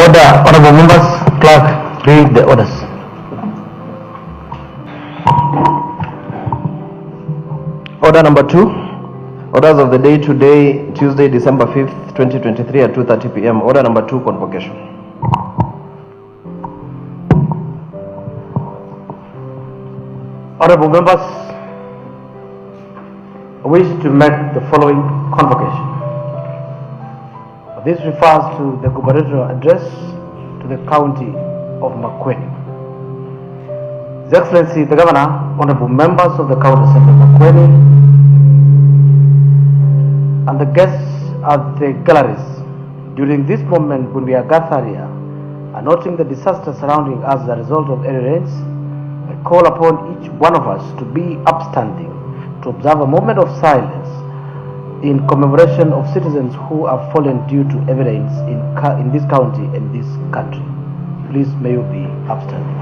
Order, honorable members, clerk, read the orders. Order number 2, orders of the day today, Tuesday, December 5th, 2023 at 2:30 p.m. Order number 2, convocation. Honorable members, I wish to make the following convocation. This refers to the gubernatorial address to the county of Makueni. His Excellency the Governor, honorable members of the County Assembly of Makueni, and the guests at the galleries, during this moment when we are gathered here and noting the disaster surrounding us as a result of heavy rains, I call upon each one of us to be upstanding, to observe a moment of silence in commemoration of citizens who have fallen due to heavy rains in this county and this country. Please, may you be upstanding.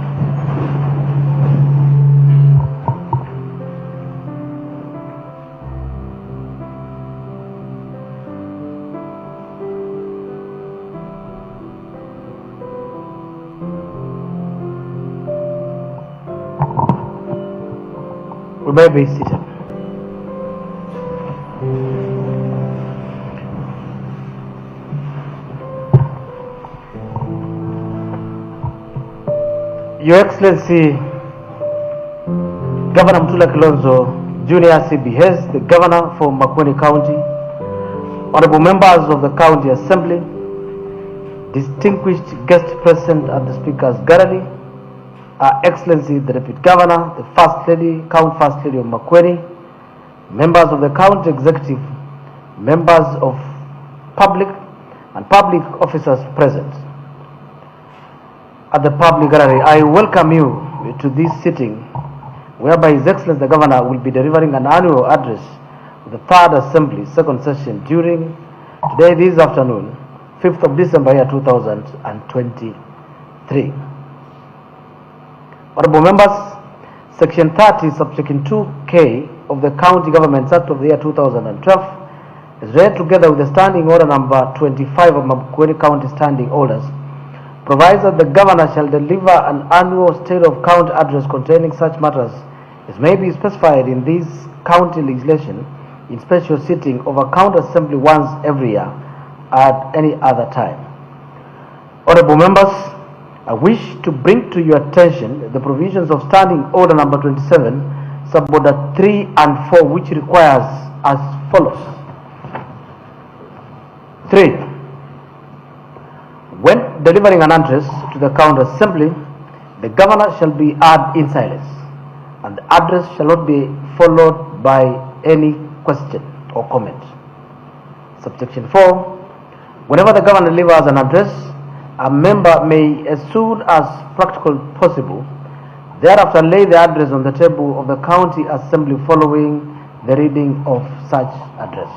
We may be seated. Your Excellency, Governor Mutula Kilonzo, Junior CBS, the Governor for Makueni County, honorable members of the County Assembly, distinguished guests present at the Speaker's Gallery, Her Excellency the Deputy Governor, the First Lady, County First Lady of Makueni, members of the County Executive, members of public and public officers present. At the public gallery, I welcome you to this sitting whereby His Excellency the Governor will be delivering an annual address of the Third Assembly, second session during today, this afternoon, 5th of December, year 2023. Honorable members, Section 30, Subsection 2K of the County Governments Act of the year 2012 is read together with the Standing Order number 25 of Makueni County Standing Orders, provides that the Governor shall deliver an annual State of County address containing such matters as may be specified in this county legislation in special sitting of a County Assembly once every year at any other time. Honorable members, I wish to bring to your attention the provisions of Standing Order number 27, Suborder 3 and 4, which requires as follows. 3. When delivering an address to the County Assembly, the Governor shall be heard in silence, and the address shall not be followed by any question or comment. Subsection 4. Whenever the Governor delivers an address, a member may, as soon as practical possible, thereafter lay the address on the table of the County Assembly following the reading of such address.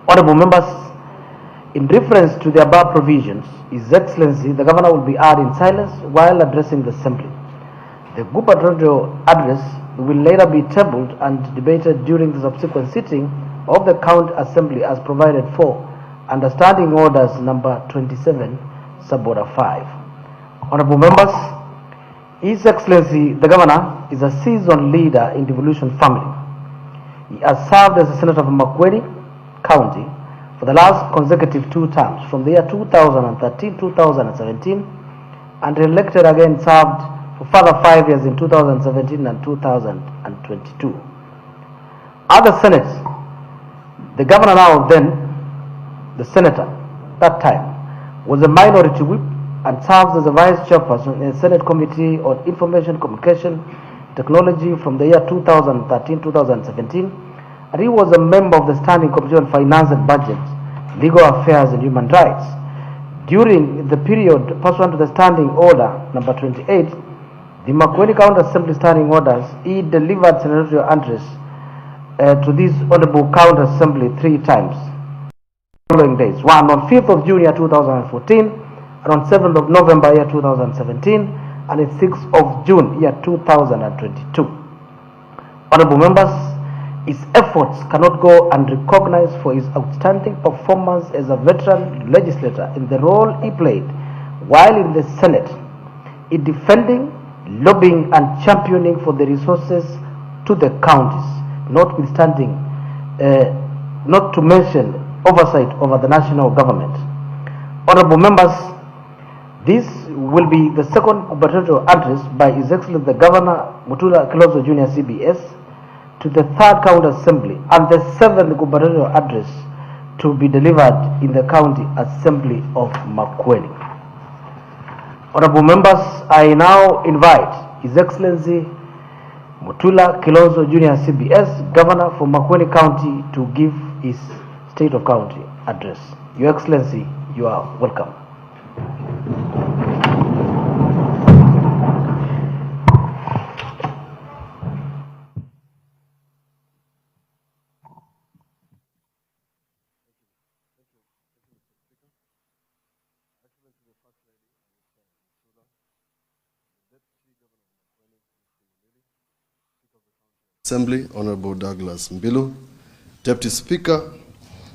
Honorable members, in reference to the above provisions, His Excellency the Governor will be heard in silence while addressing the Assembly. The gubernatorial address will later be tabled and debated during the subsequent sitting of the County Assembly as provided for under Standing Orders number 27, Suborder 5. Honorable members, His Excellency the Governor is a seasoned leader in the devolution family. He has served as a Senator of Makueni County for the last consecutive 2 terms from the year 2013-2017 and elected again served for further 5 years in 2017 and 2022. At the Senate, the Governor now then, the Senator, that time, was a minority whip and serves as a vice chairperson in the Senate Committee on Information Communication Technology from the year 2013-2017, and he was a member of the Standing Committee on Finance and Budget, Legal Affairs and Human Rights. During the period pursuant to the Standing Order number 28, the Makueni County Assembly Standing Orders, he delivered senatorial entries to this Honorable County Assembly 3 times. Following days, one on 5th of June year 2014, and on 7th of November year 2017, and on 6th of June year 2022. Honorable members, his efforts cannot go unrecognized for his outstanding performance as a veteran legislator in the role he played while in the Senate in defending, lobbying and championing for the resources to the counties, notwithstanding, not to mention oversight over the national government. Honorable members, this will be the second gubernatorial address by His Excellency the Governor Mutula Kilonzo Jr. CBS to the 3rd County Assembly and the 7th gubernatorial address to be delivered in the County Assembly of Makueni. Honorable members, I now invite His Excellency Mutula Kilonzo Jr. CBS, Governor for Makueni County, to give his State of County address. Your Excellency, you are welcome. Assembly, Honorable Douglas Mbilu, Deputy Speaker,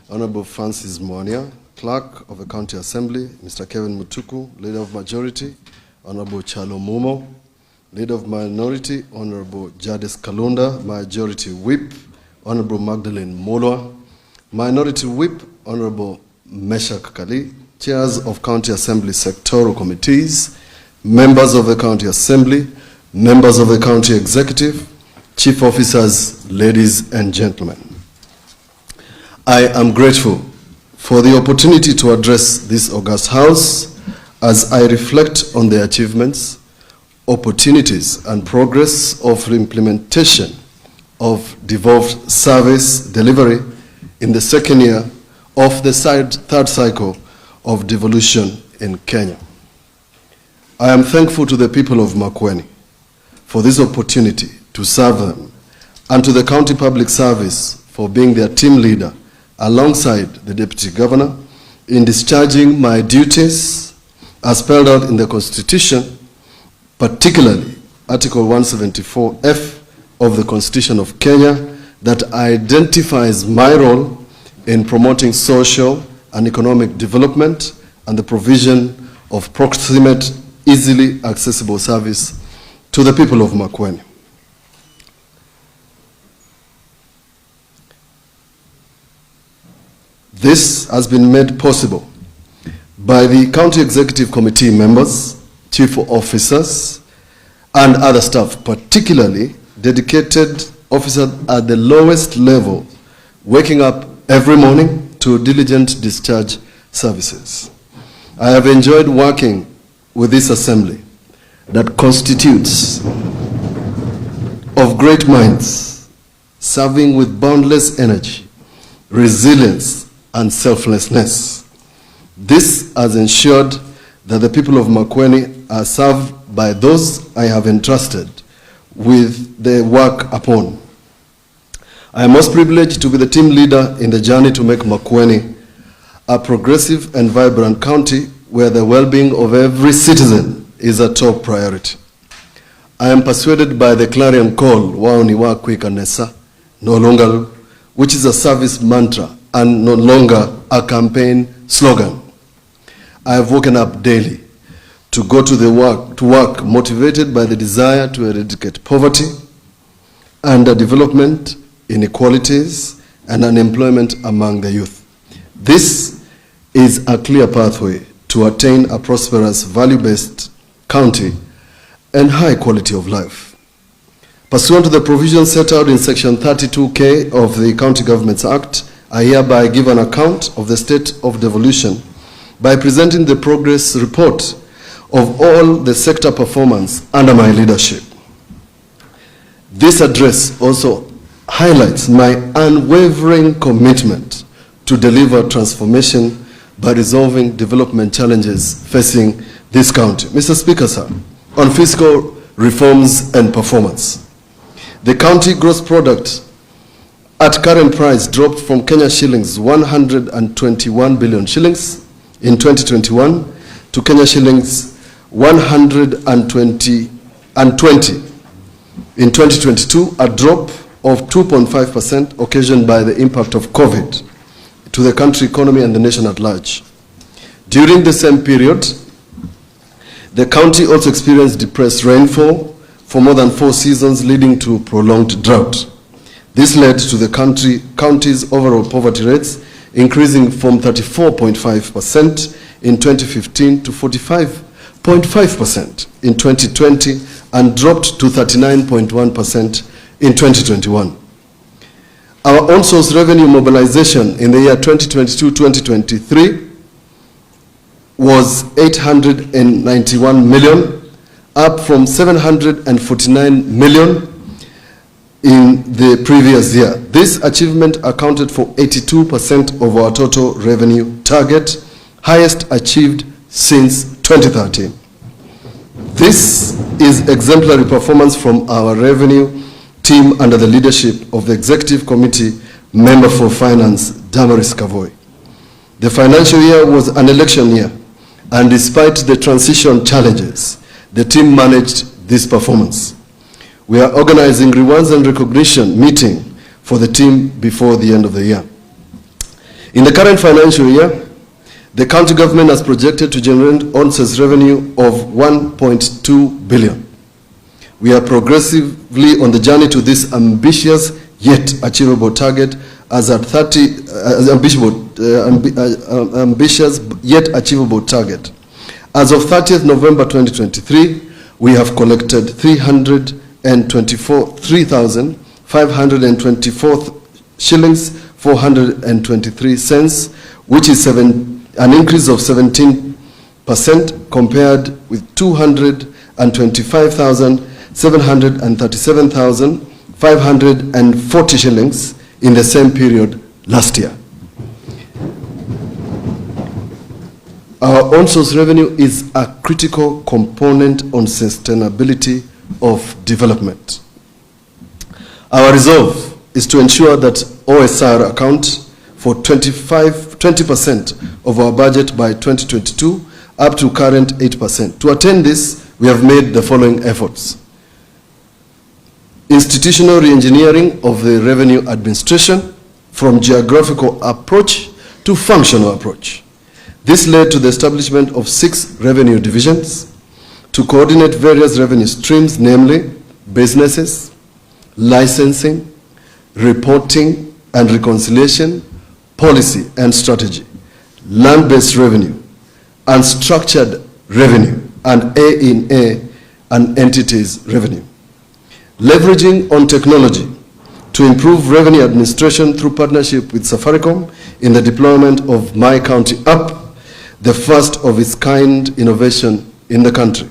Honorable Francis Moania, Clerk of the County Assembly, Mr. Kevin Mutuku, Leader of Majority, Honorable Chalo Mumo, Leader of Minority, Honorable Jades Kalunda, Majority Whip, Honorable Magdalene Molwa, Minority Whip, Honorable Meshak Kali, Chairs of County Assembly Sectoral Committees, Members of the County Assembly, Members of the County Executive, Chief Officers, ladies and gentlemen. I am grateful for the opportunity to address this august House as I reflect on the achievements, opportunities, and progress of the implementation of devolved service delivery in the second year of the third cycle of devolution in Kenya. I am thankful to the people of Makueni for this opportunity to serve them, and to the County Public Service for being their team leader alongside the Deputy Governor in discharging my duties as spelled out in the Constitution, particularly Article 174F of the Constitution of Kenya, that identifies my role in promoting social and economic development and the provision of proximate, easily accessible service to the people of Makueni. This has been made possible by the County Executive Committee members, chief officers, and other staff, particularly dedicated officers at the lowest level, waking up every morning to diligent discharge services. I have enjoyed working with this assembly that constitutes of great minds, serving with boundless energy, resilience, and selflessness. This has ensured that the people of Makueni are served by those I have entrusted with the work upon. I am most privileged to be the team leader in the journey to make Makueni a progressive and vibrant county where the well-being of every citizen is a top priority. I am persuaded by the clarion call, Waoni wa Kwikanesa, no longer, which is a service mantra and no longer a campaign slogan. I have woken up daily to go to work motivated by the desire to eradicate poverty, underdevelopment, inequalities, and unemployment among the youth. This is a clear pathway to attain a prosperous, value-based county and high quality of life. Pursuant to the provisions set out in Section 32K of the County Governments Act, I hereby give an account of the state of devolution by presenting the progress report of all the sector performance under my leadership. This address also highlights my unwavering commitment to deliver transformation by resolving development challenges facing this county. Mr. Speaker, sir, on fiscal reforms and performance. The county gross product at current price dropped from Kenya shillings 121 billion shillings in 2021 to Kenya shillings 120 in 2022, a drop of 2.5% occasioned by the impact of COVID to the country economy and the nation at large. During the same period, the county also experienced depressed rainfall for more than 4 seasons, leading to prolonged drought. This led to the county's overall poverty rates increasing from 34.5% in 2015 to 45.5% in 2020 and dropped to 39.1% in 2021. Our on-source revenue mobilization in the year 2022-2023 was 891 million, up from 749 million in the previous year. This achievement accounted for 82% of our total revenue target, highest achieved since 2013. This is exemplary performance from our revenue team under the leadership of the Executive Committee Member for Finance, Damaris Kavoi. The financial year was an election year, and despite the transition challenges, the team managed this performance. We are organizing rewards and recognition meeting for the team before the end of the year. In the current financial year, the county government has projected to generate on-source revenue of 1.2 billion. We are progressively on the journey to this ambitious yet achievable target ambitious yet achievable target. As of 30th November 2023, we have collected 3,524 shillings 423 cents, which is an increase of 17% compared with 225,737,540 shillings in the same period last year. Our on-source revenue is a critical component on sustainability of development. Our resolve is to ensure that OSR account for 20% of our budget by 2022 up to current 8%. To attain this, we have made the following efforts. Institutional re-engineering of the revenue administration from geographical approach to functional approach. This led to the establishment of 6 revenue divisions to coordinate various revenue streams, namely businesses, licensing, reporting and reconciliation, policy and strategy, land-based revenue, unstructured revenue, and A&A and entities revenue. Leveraging on technology to improve revenue administration through partnership with Safaricom in the deployment of My County App, the first of its kind innovation in the country.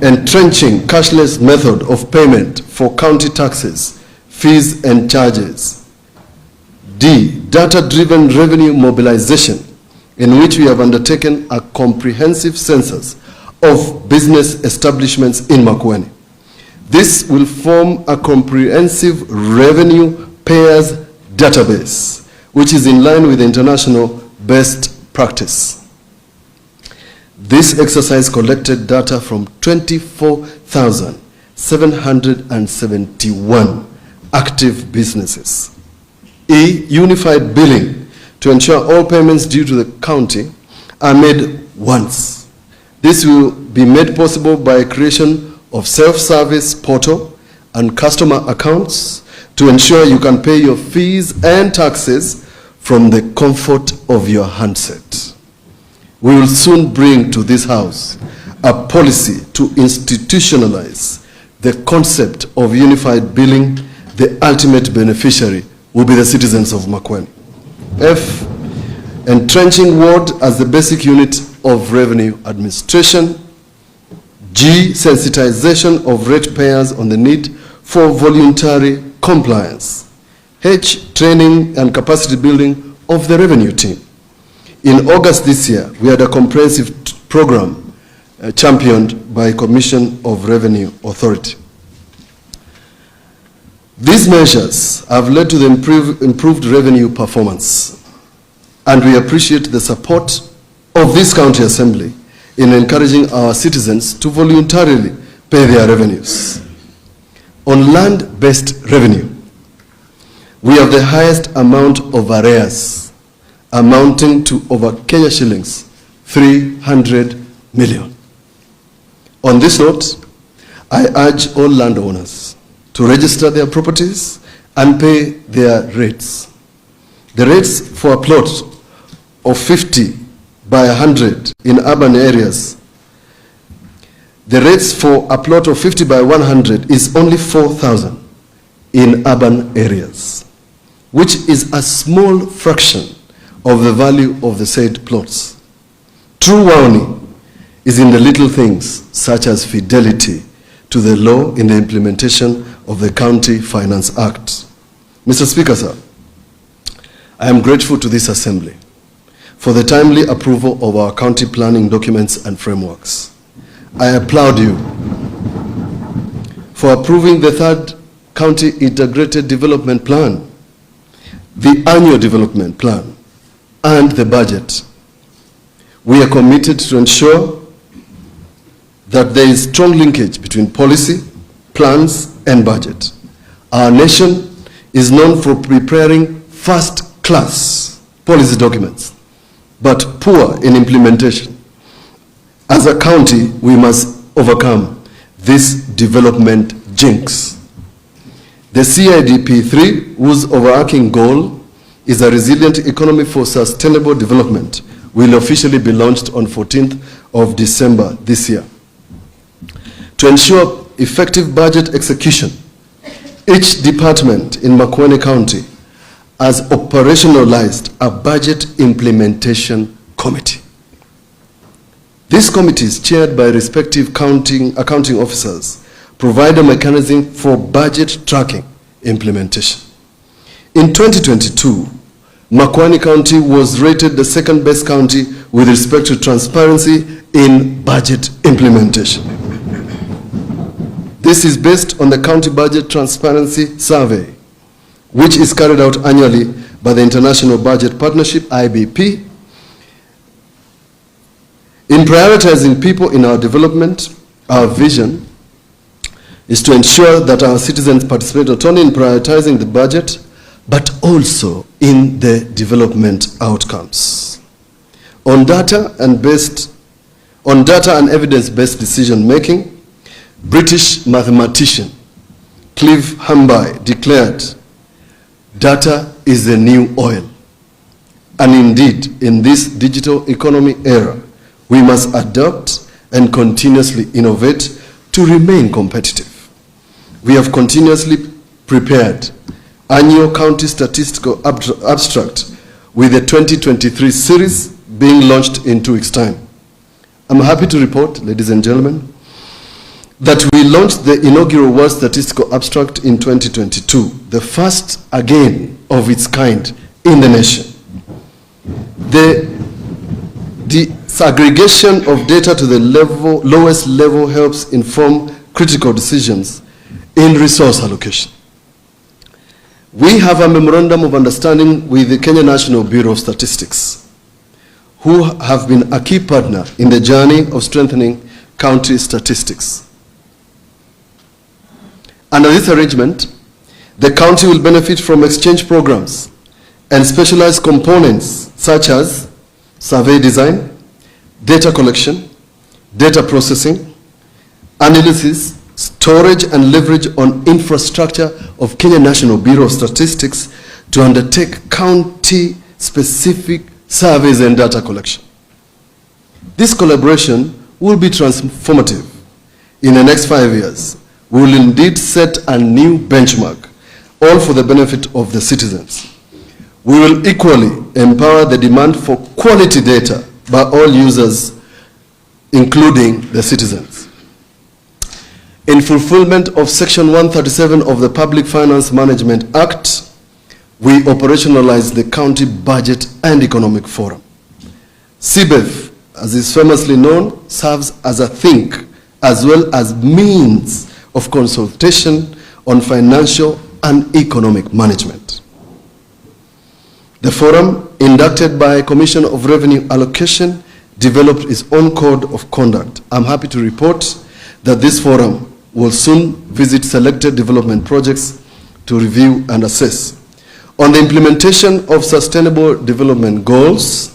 Entrenching cashless method of payment for county taxes, fees and charges. D, data-driven revenue mobilization, in which we have undertaken a comprehensive census of business establishments in Makueni. This will form a comprehensive revenue payers database, which is in line with international best practice. This exercise collected data from 24,771 active businesses. E, unified billing to ensure all payments due to the county are made once. This will be made possible by creation of self-service portal and customer accounts to ensure you can pay your fees and taxes from the comfort of your handset. We will soon bring to this house a policy to institutionalize the concept of unified billing. The ultimate beneficiary will be the citizens of Makueni. F, entrenching ward as the basic unit of revenue administration. G, sensitization of ratepayers on the need for voluntary compliance. H, training and capacity building of the revenue team. In August this year, we had a comprehensive program championed by Commission of Revenue Authority. These measures have led to the improved revenue performance, and we appreciate the support of this County Assembly in encouraging our citizens to voluntarily pay their revenues. On land-based revenue, we have the highest amount of arrears, amounting to over Kenya shillings 300 million. On this note, I urge all landowners to register their properties and pay their rates. The rates for a plot of 50 by 100 in urban areas, the rates for a plot of 50 by 100 is only 4,000 in urban areas, which is a small fraction of the value of the said plots. True warning is in the little things, such as fidelity to the law in the implementation of the County Finance Act. Mr. Speaker, sir, I am grateful to this Assembly for the timely approval of our county planning documents and frameworks. I applaud you for approving the third County Integrated Development Plan, the Annual Development Plan, and the budget. We are committed to ensure that there is strong linkage between policy, plans, and budget. Our nation is known for preparing first-class policy documents, but poor in implementation. As a county, we must overcome this development jinx. The CIDP3, whose overarching goal is a resilient economy for sustainable development, will officially be launched on 14th of December this year. To ensure effective budget execution, each department in Makueni County has operationalized a budget implementation committee. This committee is chaired by respective accounting officers, provide a mechanism for budget tracking implementation. In 2022, Makueni County was rated the second best county with respect to transparency in budget implementation. This is based on the County Budget Transparency Survey, which is carried out annually by the International Budget Partnership, IBP. In prioritizing people in our development, our vision is to ensure that our citizens participate not only in prioritizing the budget, but also in the development outcomes. On data and evidence-based decision-making, British mathematician Clive Hamby declared, "Data is the new oil." And indeed, in this digital economy era, we must adapt and continuously innovate to remain competitive. We have continuously prepared annual county statistical abstract with the 2023 series being launched in 2 weeks' time. I'm happy to report, ladies and gentlemen, that we launched the inaugural World Statistical Abstract in 2022, the first again of its kind in the nation. The disaggregation of data to the lowest level helps inform critical decisions in resource allocation. We have a memorandum of understanding with the Kenya National Bureau of Statistics, who have been a key partner in the journey of strengthening county statistics. Under this arrangement, the county will benefit from exchange programs and specialized components such as survey design, data collection, data processing, analysis, storage and leverage on infrastructure of Kenya National Bureau of Statistics to undertake county-specific surveys and data collection. This collaboration will be transformative. In the next 5 years, we will indeed set a new benchmark, all for the benefit of the citizens. We will equally empower the demand for quality data by all users, including the citizens. In fulfillment of Section 137 of the Public Finance Management Act, we operationalized the County Budget and Economic Forum. CBEF, as is famously known, serves as a think as well as means of consultation on financial and economic management. The forum, inducted by Commission of Revenue Allocation, developed its own code of conduct. I'm happy to report that this forum will soon visit selected development projects to review and assess. On the implementation of sustainable development goals,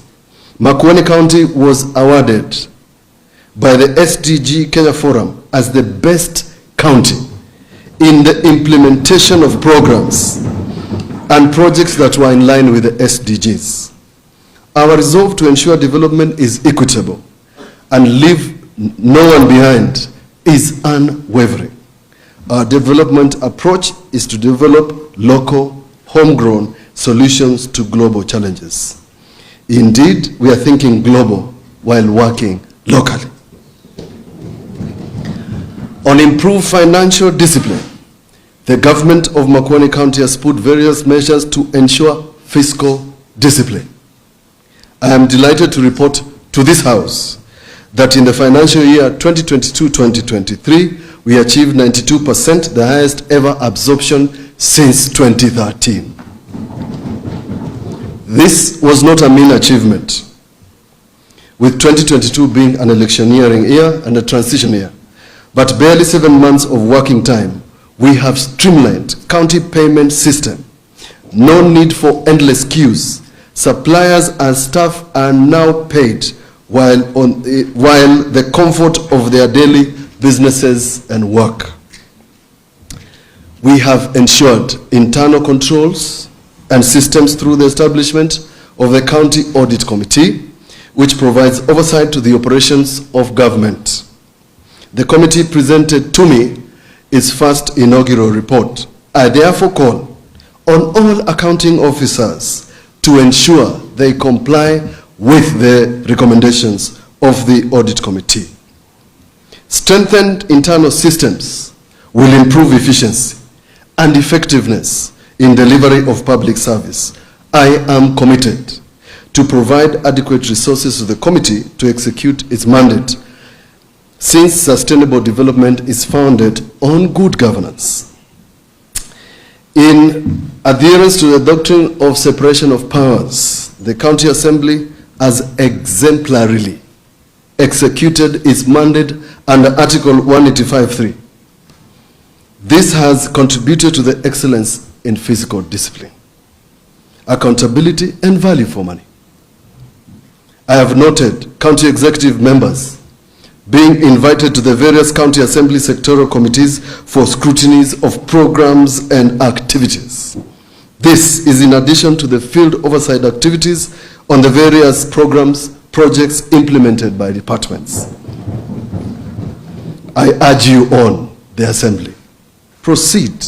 Makueni County was awarded by the SDG Kenya Forum as the best county in the implementation of programs and projects that were in line with the SDGs. Our resolve to ensure development is equitable and leave no one behind is unwavering. Our development approach is to develop local, homegrown solutions to global challenges. Indeed, we are thinking global while working locally. On improved financial discipline, the government of Makueni County has put various measures to ensure fiscal discipline. I am delighted to report to this House that in the financial year 2022-2023, we achieved 92%, the highest ever absorption since 2013. This was not a mean achievement, with 2022 being an electioneering year and a transition year. But barely 7 months of working time, we have streamlined county payment system. No need for endless queues. Suppliers and staff are now paid while the comfort of their daily businesses and work. We have ensured internal controls and systems through the establishment of the County Audit Committee, which provides oversight to the operations of government. The committee presented to me its first inaugural report. I therefore call on all accounting officers to ensure they comply with the recommendations of the Audit Committee. Strengthened internal systems will improve efficiency and effectiveness in delivery of public service. I am committed to provide adequate resources to the committee to execute its mandate, since sustainable development is founded on good governance. In adherence to the doctrine of separation of powers, the County Assembly has exemplarily executed its mandate under Article 185(3). This has contributed to the excellence in fiscal discipline, accountability, and value for money. I have noted county executive members being invited to the various county assembly sectoral committees for scrutinies of programs and activities. This is in addition to the field oversight activities on the various programs, projects implemented by departments. I urge you on the assembly, proceed,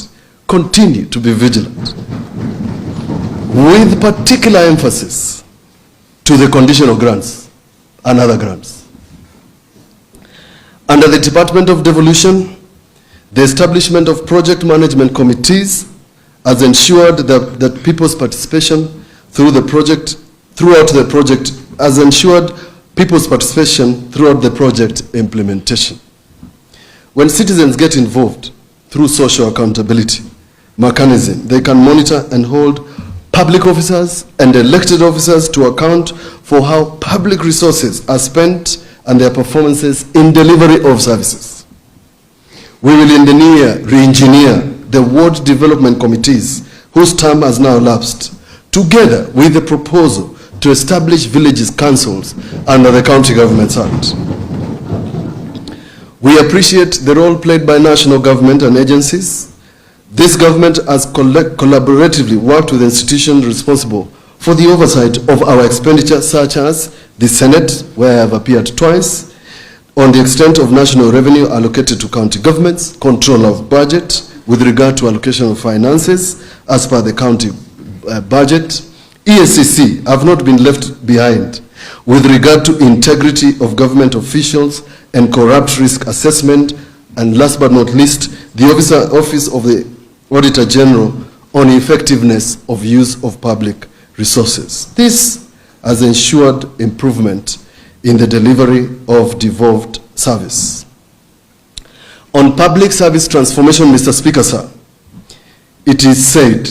continue to be vigilant, with particular emphasis to the conditional grants and other grants. Under the Department of Devolution, the establishment of project management committees has ensured that people's participation throughout the project implementation. When citizens get involved through social accountability mechanism, they can monitor and hold public officers and elected officers to account for how public resources are spent and their performances in delivery of services. We will in the new year re-engineer the ward development committees whose term has now lapsed, together with the proposal to establish villages councils under the County Government Act. We appreciate the role played by national government and agencies. This government has collaboratively worked with institutions responsible for the oversight of our expenditure, such as the Senate, where I have appeared twice, on the extent of national revenue allocated to county governments, control of budget with regard to allocation of finances as per the county budget, EACC have not been left behind with regard to integrity of government officials and corrupt risk assessment, and last but not least, the Office of the Auditor General on effectiveness of use of public resources. This has ensured improvement in the delivery of devolved service. On public service transformation, Mr. Speaker, sir, it is said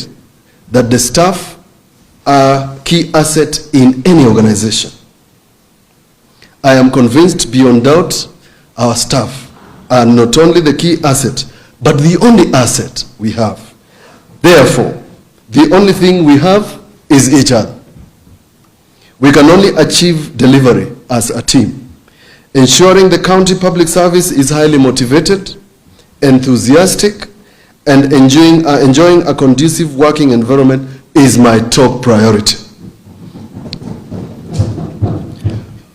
that the staff are key asset in any organization. I am convinced beyond doubt our staff are not only the key asset, but the only asset we have. Therefore, the only thing we have is each other. We can only achieve delivery as a team. Ensuring the county public service is highly motivated, enthusiastic, and enjoying a conducive working environment is my top priority.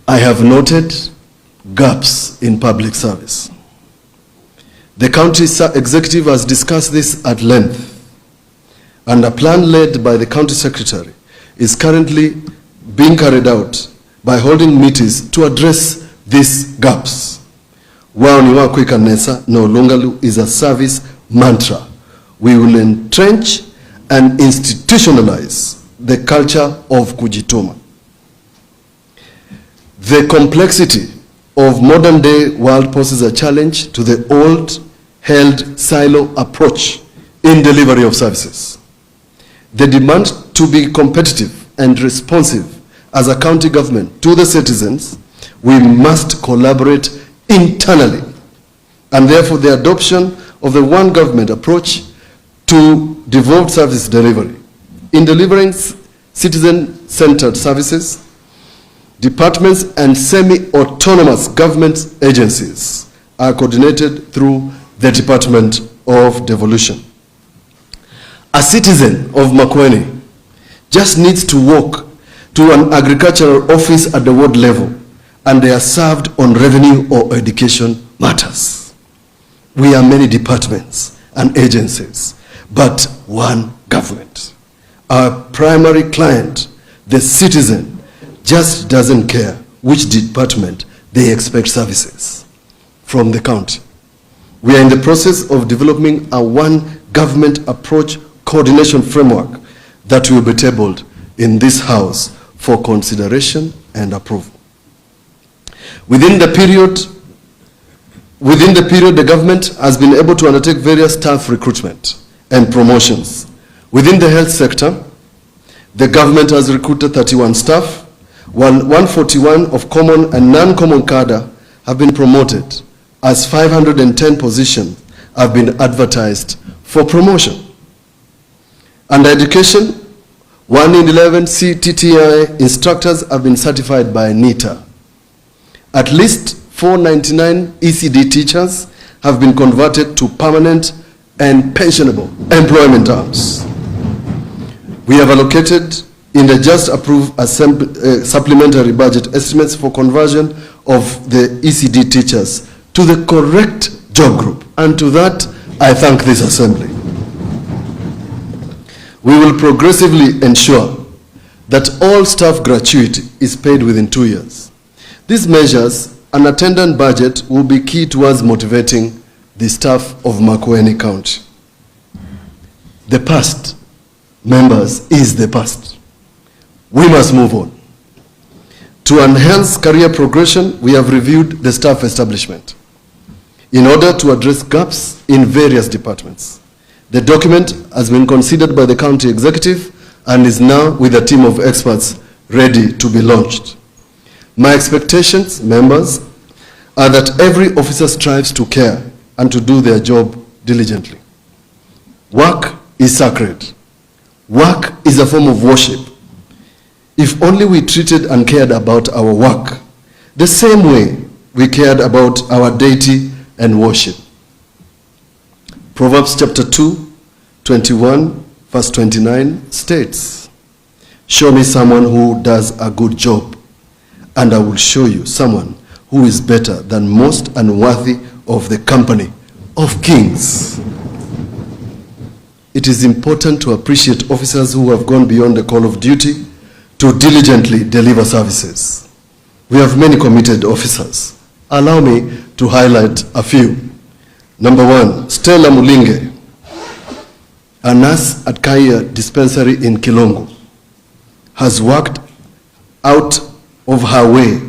I have noted gaps in public service. The county executive has discussed this at length, and a plan led by the county secretary is currently being carried out by holding meetings to address these gaps. Waoniwa Kwikanesa no Lungalu is a service mantra. We will entrench and institutionalize the culture of Kujituma. The complexity of modern day world poses a challenge to the old held silo approach in delivery of services. The demand to be competitive and responsive as a county government to the citizens, we must collaborate internally, and therefore the adoption of the one government approach to devolved service delivery. In delivering citizen-centered services, departments and semi-autonomous government agencies are coordinated through the Department of Devolution. A citizen of Makueni just needs to walk to an agricultural office at the ward level and they are served on revenue or education matters. We are many departments and agencies, but one government. Our primary client, the citizen, just doesn't care which department they expect services from the county. We are in the process of developing a one government approach coordination framework that will be tabled in this house for consideration and approval. Within the period, the government has been able to undertake various staff recruitment and promotions. Within the health sector, the government has recruited 31 staff, while 141 of common and non-common cadre have been promoted, as 510 positions have been advertised for promotion. Under education, 1 in 11 CTTI instructors have been certified by NITA. At least 499 ECD teachers have been converted to permanent and pensionable employment terms. We have allocated in the just approved supplementary budget estimates for conversion of the ECD teachers to the correct job group, and to that I thank this assembly. We will progressively ensure that all staff gratuity is paid within 2 years. These measures and attendant budget will be key towards motivating the staff of Makueni County. The past, members, is the past. We must move on. To enhance career progression, we have reviewed the staff establishment in order to address gaps in various departments. The document has been considered by the county executive and is now with a team of experts ready to be launched. My expectations, members, are that every officer strives to care and to do their job diligently. Work is sacred. Work is a form of worship. If only we treated and cared about our work the same way we cared about our deity and worship. Proverbs chapter 2, 21, verse 29 states, "Show me someone who does a good job, and I will show you someone who is better than most and worthy of the company of kings." it is important to appreciate officers who have gone beyond the call of duty to diligently deliver services. We have many committed officers. Allow me to highlight a few. Number one, Stella Mulinge, a nurse at Kaya Dispensary in Kilongo, has worked out of her way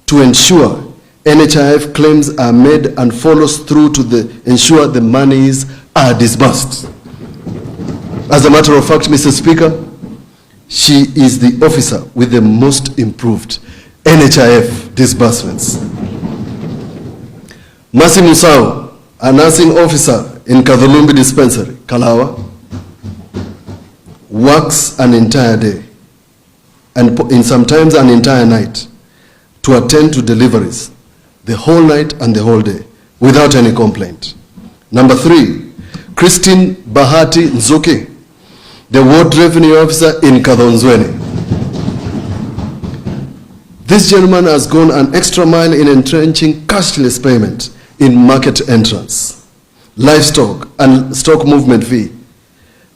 to ensure NHIF claims are made and follows through to ensure the monies are disbursed. As a matter of fact, Mr. Speaker, she is the officer with the most improved NHIF disbursements. Masi Musau, a nursing officer in Kadhulumbi Dispensary, Kalawa, works an entire day and sometimes an entire night to attend to deliveries, the whole night and the whole day, without any complaint. Number three, Christine Bahati Nzuki, the ward revenue officer in Kadhonzweni. This gentleman has gone an extra mile in entrenching cashless payment in market entrance, livestock and stock movement fee,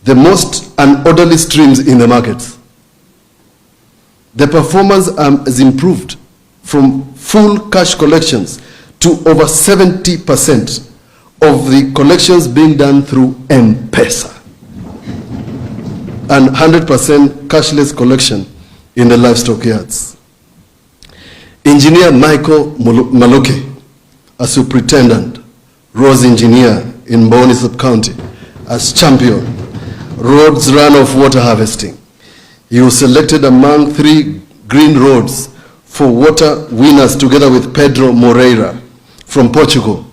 the most unorderly streams in the markets. The performance has improved from full cash collections to over 70% of the collections being done through M-Pesa and 100% cashless collection in the livestock yards. Engineer Michael Maluke, a superintendent, roads engineer in Mboni sub-county, as champion roads runoff water harvesting. He was selected among 3 green roads for water winners together with Pedro Moreira from Portugal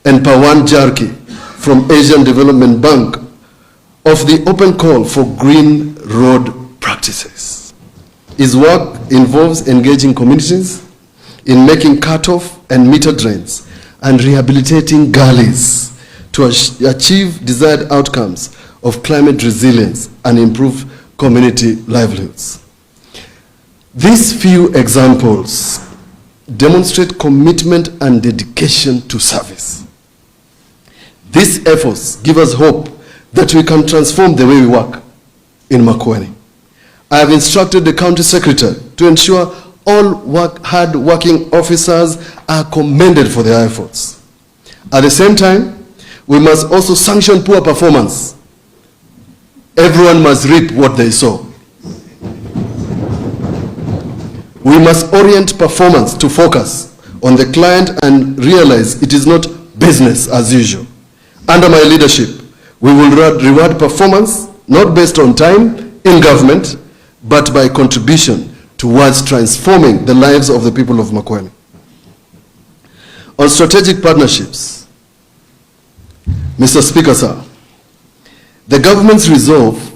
and Pawan Jarki from Asian Development Bank of the open call for green road practices. His work involves engaging communities in making cutoff and meter drains and rehabilitating gullies to achieve desired outcomes of climate resilience and improve community livelihoods. These few examples demonstrate commitment and dedication to service. These efforts give us hope that we can transform the way we work in Makueni. I have instructed the county secretary to ensure all hard-working officers are commended for their efforts. At the same time, we must also sanction poor performance. Everyone must reap what they sow. We must orient performance to focus on the client and realize it is not business as usual. Under my leadership, we will reward performance not based on time in government, but by contribution towards transforming the lives of the people of Makueni. On strategic partnerships, Mr. Speaker, sir, the government's resolve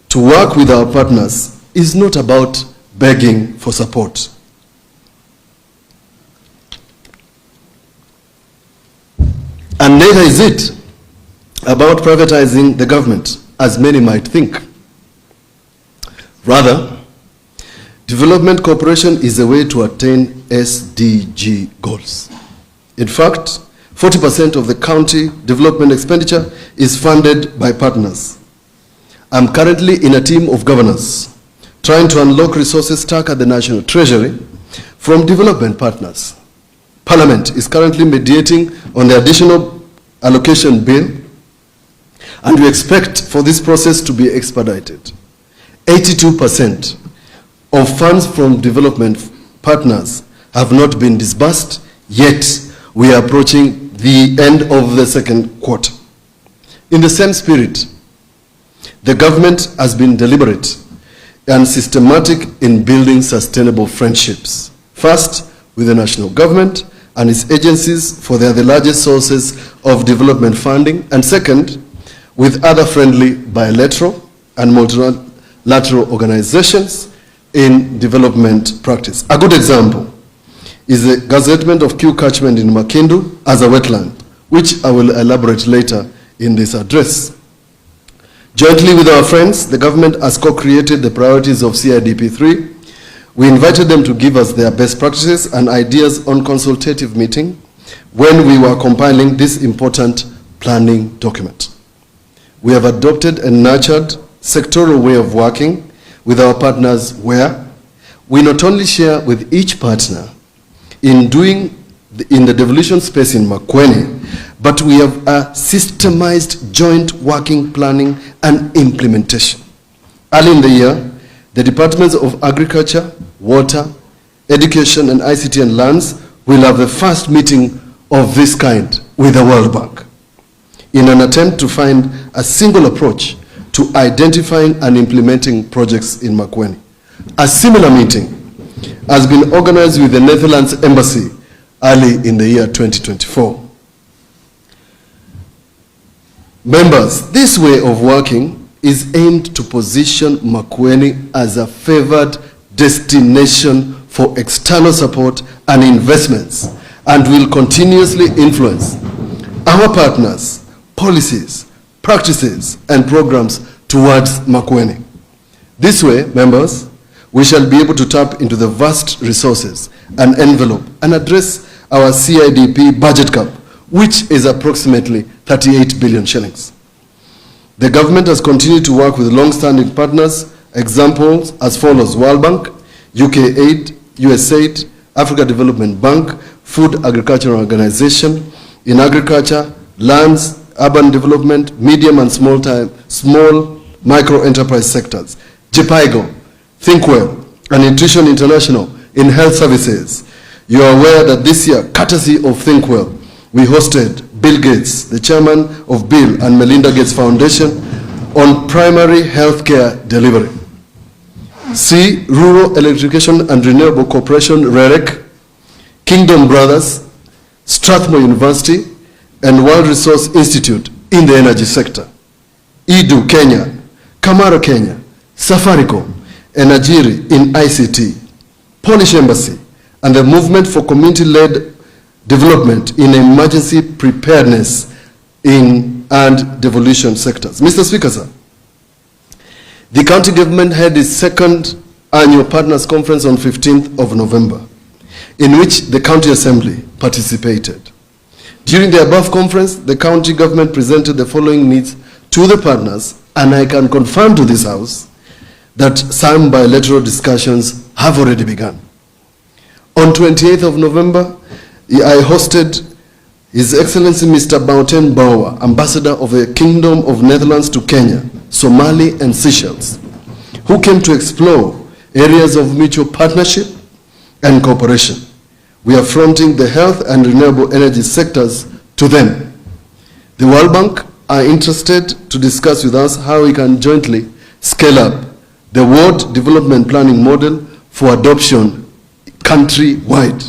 to work with our partners is not about begging for support. And neither is it about privatizing the government, as many might think. Rather, development cooperation is a way to attain SDG goals. In fact, 40% of the county development expenditure is funded by partners. I'm currently in a team of governors trying to unlock resources stuck at the National Treasury from development partners. Parliament is currently mediating on the additional allocation bill, and we expect for this process to be expedited. 82% of funds from development partners have not been disbursed, yet we are approaching the end of the second quarter. In the same spirit, the government has been deliberate and systematic in building sustainable friendships. First, with the national government and its agencies, for they are the largest sources of development funding, and second, with other friendly bilateral and multilateral organizations in development practice. A good example is the gazettement of Q catchment in Makindu as a wetland, which I will elaborate later in this address. Jointly with our friends, the government has co-created the priorities of CIDP3. We invited them to give us their best practices and ideas on consultative meeting when we were compiling this important planning document. we have adopted and nurtured sectoral way of working with our partners where we not only share with each partner in the devolution space in Makueni, but we have a systemized joint working planning and implementation. Early in the year, the Departments of Agriculture, Water, Education, and ICT and Lands will have the first meeting of this kind with the World Bank in an attempt to find a single approach to identifying and implementing projects in Makueni. A similar meeting has been organized with the Netherlands Embassy early in the year 2024. Members, this way of working is aimed to position Makueni as a favored destination for external support and investments, and will continuously influence our partners, policies, practices, and programs towards Makueni. This way, members, we shall be able to tap into the vast resources and envelope and address our CIDP budget cap, which is approximately 38 billion shillings. The government has continued to work with long-standing partners, examples as follows: World Bank, UK Aid, USAID, Africa Development Bank, Food Agricultural Organization, in agriculture, lands, urban development, medium and small micro-enterprise sectors, JPIGO, Thinkwell, and Nutrition International in health services. You are aware that this year, courtesy of Thinkwell, we hosted Bill Gates, the chairman of Bill and Melinda Gates Foundation, on primary healthcare delivery. C, Rural Electrification and Renewable Corporation, REREC, Kingdom Brothers, Strathmore University, and World Resource Institute in the energy sector. EDU Kenya, Kamaro Kenya, Safaricom, and Najiri in ICT, Polish Embassy, and the Movement for Community-Led Development in Emergency Preparedness and Devolution sectors. Mr. Speaker, sir, the county government had its second annual Partners Conference on 15th of November, in which the County Assembly participated. During the above conference, the county government presented the following needs to the partners, and I can confirm to this House that some bilateral discussions have already begun. On 28th of November, I hosted His Excellency Mr. Bauten Bawa, Ambassador of the Kingdom of Netherlands to Kenya, Somali, and Seychelles, who came to explore areas of mutual partnership and cooperation. We are fronting the health and renewable energy sectors to them. The World Bank are interested to discuss with us how we can jointly scale up the World Development Planning model for adoption country-wide.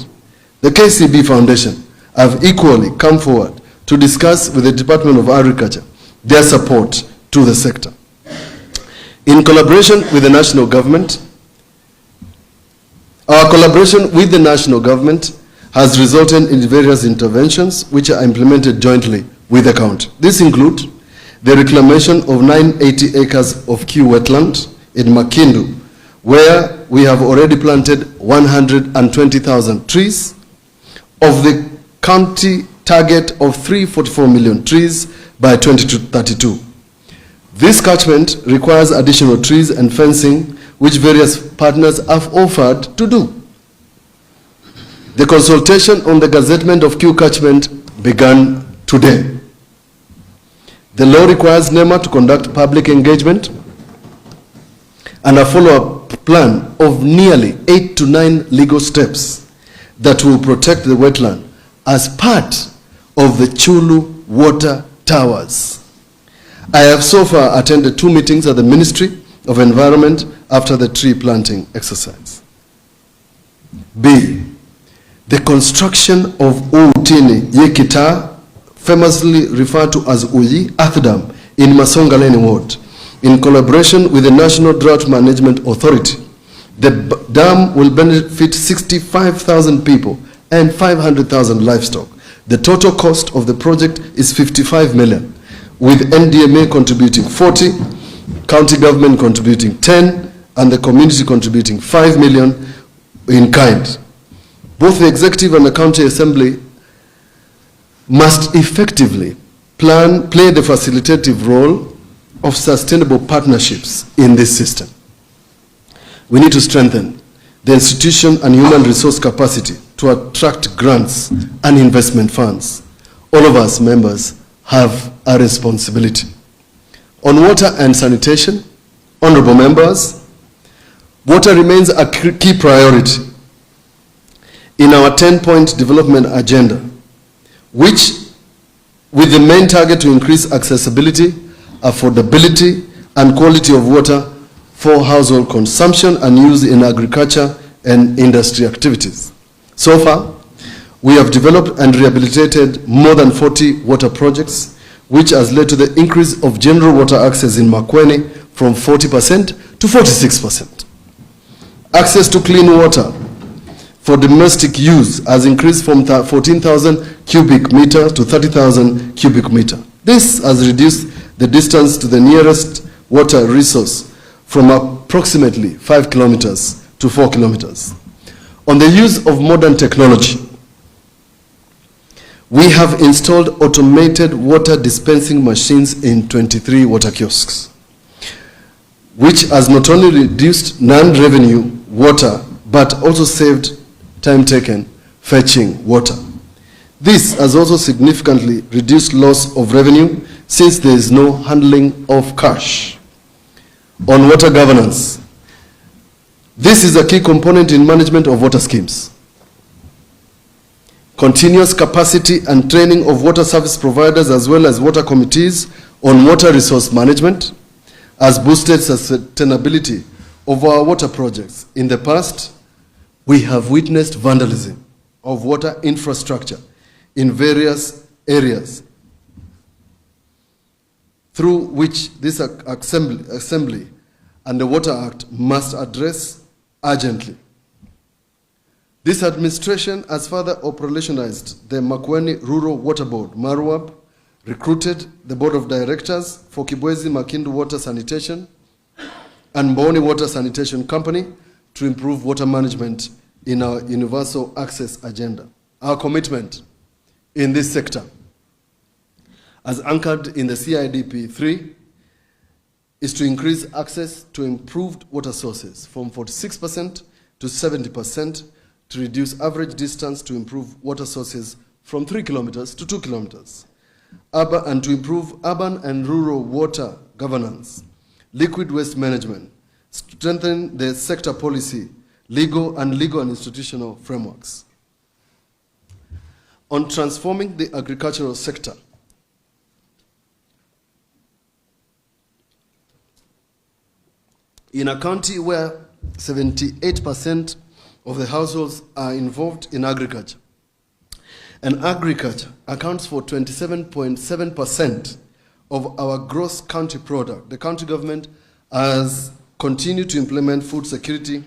The KCB Foundation have equally come forward to discuss with the Department of Agriculture their support to the sector. In collaboration with the national government, our collaboration with the national government has resulted in various interventions which are implemented jointly with the county. These include the reclamation of 980 acres of Q wetland in Makindu, where we have already planted 120,000 trees of the county target of 344 million trees by 2032. This catchment requires additional trees and fencing, which various partners have offered to do. The consultation on the gazettement of Q catchment began today. The law requires NEMA to conduct public engagement and a follow-up plan of nearly 8 to 9 legal steps that will protect the wetland as part of the Chulu water towers. I have so far attended 2 meetings at the Ministry of Environment after the tree planting exercise. B, the construction of Outini Yekita, famously referred to as Uyi Earth Dam in Masongaleni Ward, in collaboration with the National Drought Management Authority. The dam will benefit 65,000 people and 500,000 livestock. The total cost of the project is 55 million, with NDMA contributing 40, county government contributing 10, and the community contributing 5 million in kind. Both the executive and the county assembly must effectively play the facilitative role of sustainable partnerships in this system. We need to strengthen the institution and human resource capacity to attract grants and investment funds. All of us members have a responsibility. On water and sanitation, honorable members, water remains a key priority in our 10-point development agenda, which with the main target to increase accessibility, affordability, and quality of water for household consumption and use in agriculture and industry activities. So far, we have developed and rehabilitated more than 40 water projects, which has led to the increase of general water access in Makueni from 40% to 46%. Access to clean water for domestic use has increased from 14,000 cubic meters to 30,000 cubic meters. This has reduced the distance to the nearest water resource from approximately 5 kilometers to 4 kilometers. On the use of modern technology, we have installed automated water dispensing machines in 23 water kiosks, which has not only reduced non-revenue water, but also saved time taken fetching water. This has also significantly reduced loss of revenue since there is no handling of cash. On water governance, this is a key component in management of water schemes. Continuous capacity and training of water service providers as well as water committees on water resource management has boosted sustainability of our water projects. In the past, we have witnessed vandalism of water infrastructure in various areas, through which this assembly and the Water Act must address urgently. This administration has further operationalized the Makueni Rural Water Board, MARUWAB, recruited the Board of Directors for Kibwezi Makindu Water Sanitation and Mboni Water Sanitation Company to improve water management in our universal access agenda. Our commitment in this sector, as anchored in the CIDP 3, is to increase access to improved water sources from 46% to 70%, to reduce average distance to improve water sources from 3 kilometers to 2 kilometers, and to improve urban and rural water governance, liquid waste management, strengthen the sector policy, legal and institutional frameworks. On transforming the agricultural sector, in a county where 78% of the households are involved in agriculture, and agriculture accounts for 27.7% of our gross county product, the county government has continued to implement food security.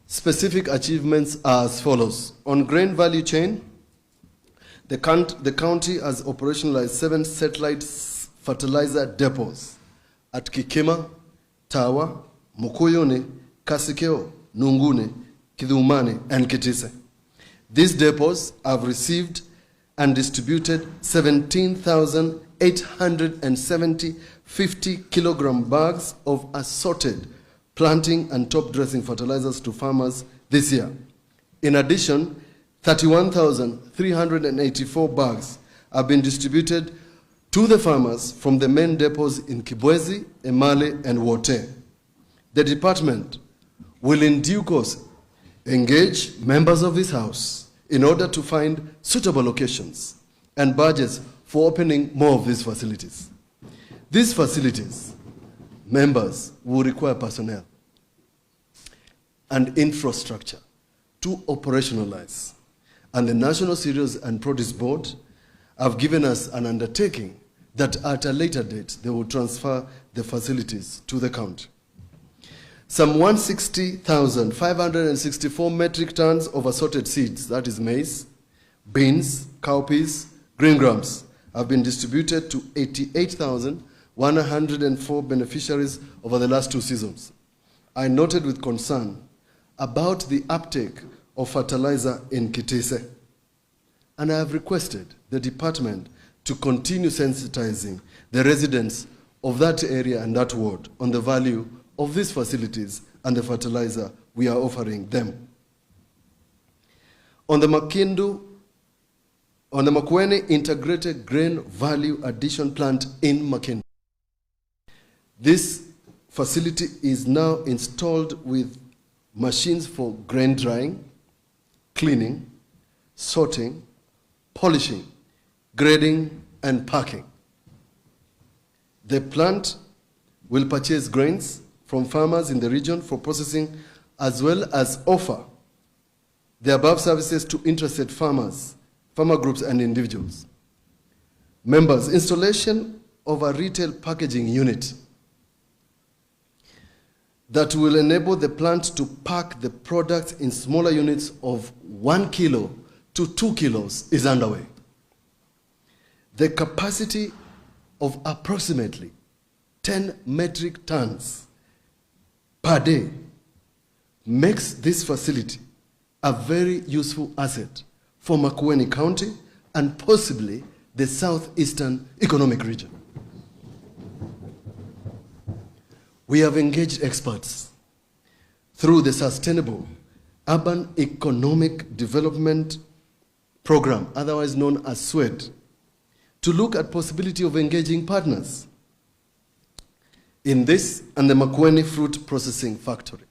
Specific achievements are as follows. On grain value chain, the county has operationalized 7 satellite fertilizer depots at Kikima, Tawa, Mukuyuni, Kasikeo, Nungune, Kidumane, and Kitise. These depots have received and distributed 17,870 50-kilogram bags of assorted planting and top dressing fertilizers to farmers this year. In addition, 31,384 bags have been distributed to the farmers from the main depots in Kibwezi, Emale, and Wote. The department will in due course engage members of this House in order to find suitable locations and budgets for opening more of these facilities. These facilities, members will require personnel and infrastructure to operationalize. And the National Cereals and Produce Board have given us an undertaking that at a later date, they will transfer the facilities to the county. Some 160,564 metric tons of assorted seeds, that is maize, beans, cowpeas, green grams, have been distributed to 88,104 beneficiaries over the last 2 seasons. I noted with concern about the uptake of fertilizer in Kitise, and I have requested the department to continue sensitizing the residents of that area and that ward on the value of these facilities and the fertilizer we are offering them. On the Makueni Integrated Grain Value Addition Plant in Makindu, this facility is now installed with machines for grain drying, cleaning, sorting, polishing, grading, and packing. The plant will purchase grains from farmers in the region for processing, as well as offer the above services to interested farmers, farmer groups, and individuals. Members, installation of a retail packaging unit that will enable the plant to pack the products in smaller units of 1 kilo to 2 kilos is underway. The capacity of approximately 10 metric tons per day makes this facility a very useful asset for Makueni County and possibly the southeastern economic region. We have engaged experts through the Sustainable Urban Economic Development Program, otherwise known as SWED, to look at possibility of engaging partners in this and the Makueni Fruit Processing Factory.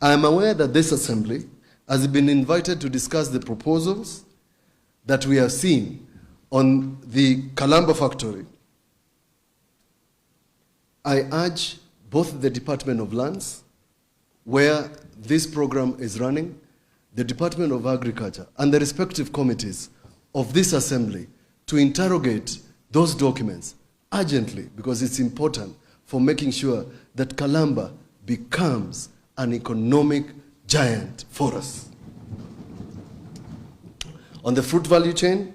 I am aware that this assembly has been invited to discuss the proposals that we have seen on the Kalamba factory. I urge both the Department of Lands, where this program is running, the Department of Agriculture, and the respective committees of this assembly to interrogate those documents urgently, because it's important for making sure that Kalamba becomes an economic giant for us. On the fruit value chain,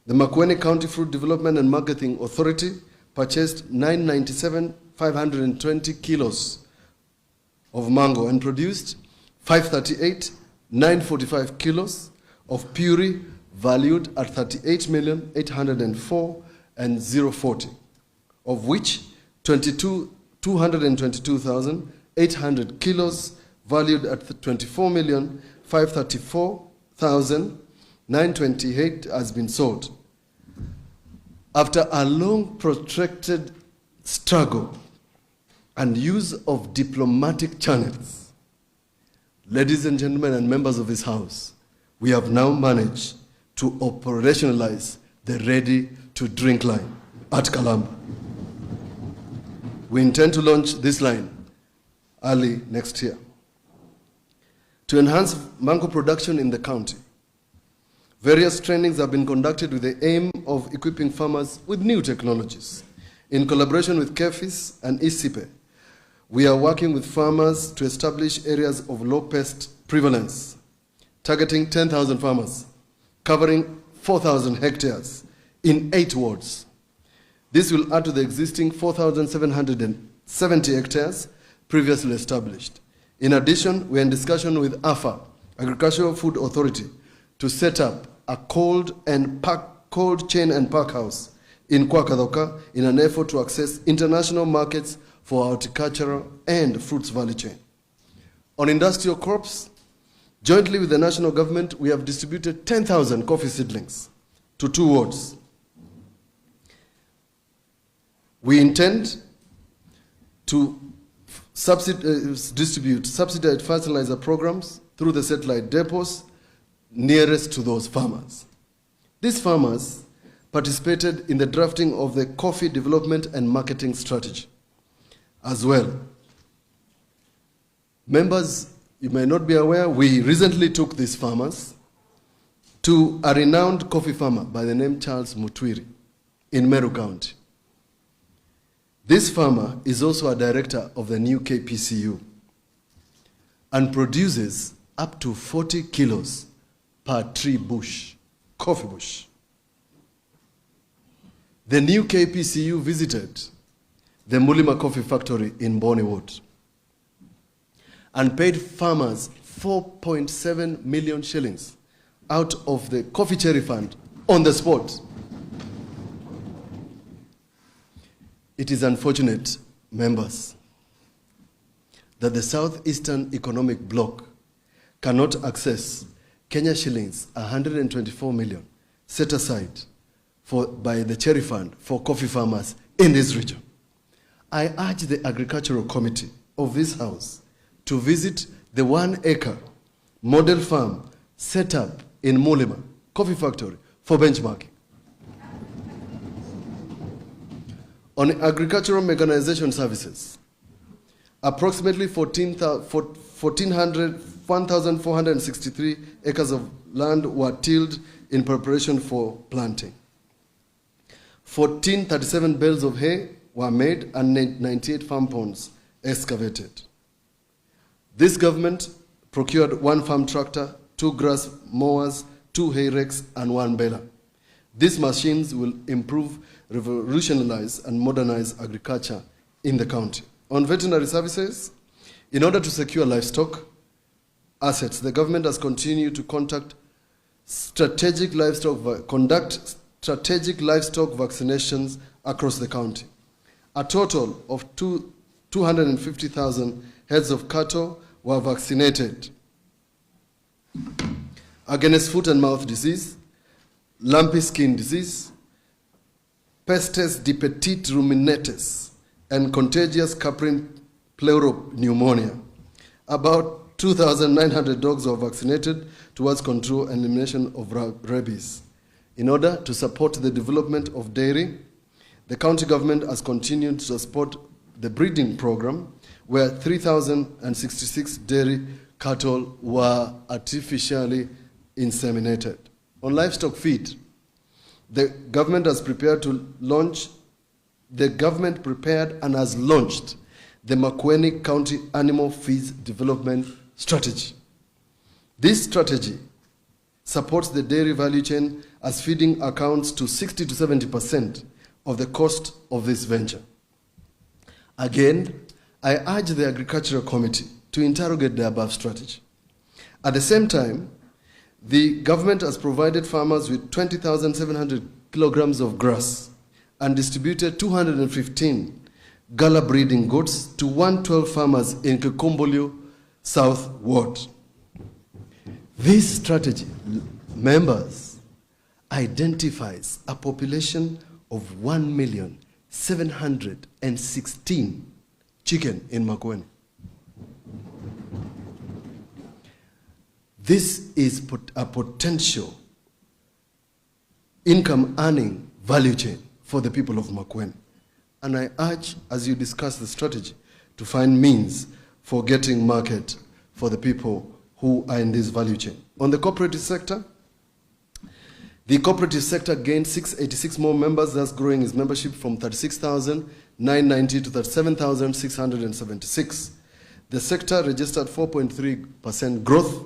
the Makueni County Fruit Development and Marketing Authority purchased 997,520 kilos of mango and produced 538,945 kilos of puree valued at 38,804,040, of which 222,800 kilos valued at 24,534,928 has been sold. After a long protracted struggle and use of diplomatic channels, ladies and gentlemen and members of this House, we have now managed to operationalize the ready-to-drink line at Kalamba. We intend to launch this line early next year. To enhance mango production in the county, various trainings have been conducted with the aim of equipping farmers with new technologies. In collaboration with KEFIS and ISIPE, we are working with farmers to establish areas of low pest prevalence, targeting 10,000 farmers, covering 4,000 hectares in 8 wards. This will add to the existing 4,770 hectares previously established. In addition, we are in discussion with AFA, Agricultural Food Authority, to set up a cold chain and pack house in Kwakadoka in an effort to access international markets for horticultural and fruits value chain. On industrial crops, jointly with the national government, we have distributed 10,000 coffee seedlings to 2 wards. We intend to distribute subsidized fertilizer programs through the satellite depots nearest to those farmers. These farmers participated in the drafting of the coffee development and marketing strategy as well. Members, you may not be aware, we recently took these farmers to a renowned coffee farmer by the name Charles Mutwiri in Meru County. This farmer is also a director of the new KPCU and produces up to 40 kilos per tree bush, coffee bush. The new KPCU visited the Mulima Coffee Factory in Boni Ward and paid farmers 4.7 million shillings out of the Coffee Cherry Fund on the spot. It is unfortunate, members, that the Southeastern Economic Bloc cannot access Kenya shillings 124 million set aside by the Cherry Fund for coffee farmers in this region. I urge the Agricultural Committee of this House to visit the 1-acre model farm set up in Mulima Coffee Factory for benchmarking. On agricultural mechanization services, approximately 1,463 acres of land were tilled in preparation for planting. 1,437 bales of hay were made and 98 farm ponds excavated. This government procured 1 farm tractor, 2 grass mowers, 2 hay rakes, and 1 baler. These machines will improve, revolutionize, and modernize agriculture in the county. On veterinary services, in order to secure livestock assets, the government has continued to conduct strategic livestock vaccinations across the county. A total of 250,000 heads of cattle were vaccinated against foot and mouth disease, lumpy skin disease, pestes de petit ruminates, and contagious caprine pleuropneumonia. About 2,900 dogs were vaccinated towards control and elimination of rabies. In order to support the development of dairy, the county government has continued to support the breeding program, where 3,066 dairy cattle were artificially inseminated. On livestock feed, the government prepared and has launched the Makueni County Animal Feeds Development Strategy. This strategy supports the dairy value chain, as feeding accounts to 60 to 70% of the cost of this venture. Again, I urge the Agricultural Committee to interrogate the above strategy. At the same time, the government has provided farmers with 20,700 kilograms of grass and distributed 215 gala breeding goats to 112 farmers in Kikombolio South Ward. This strategy, members, identifies a population of 1,716,000 chicken in Makueni. This is a potential income-earning value chain for the people of Makueni. And I urge, as you discuss the strategy, to find means for getting market for the people who are in this value chain. On the cooperative sector, the cooperative sector gained 686 more members, thus growing its membership from 36,990 to 37,676. The sector registered 4.3% growth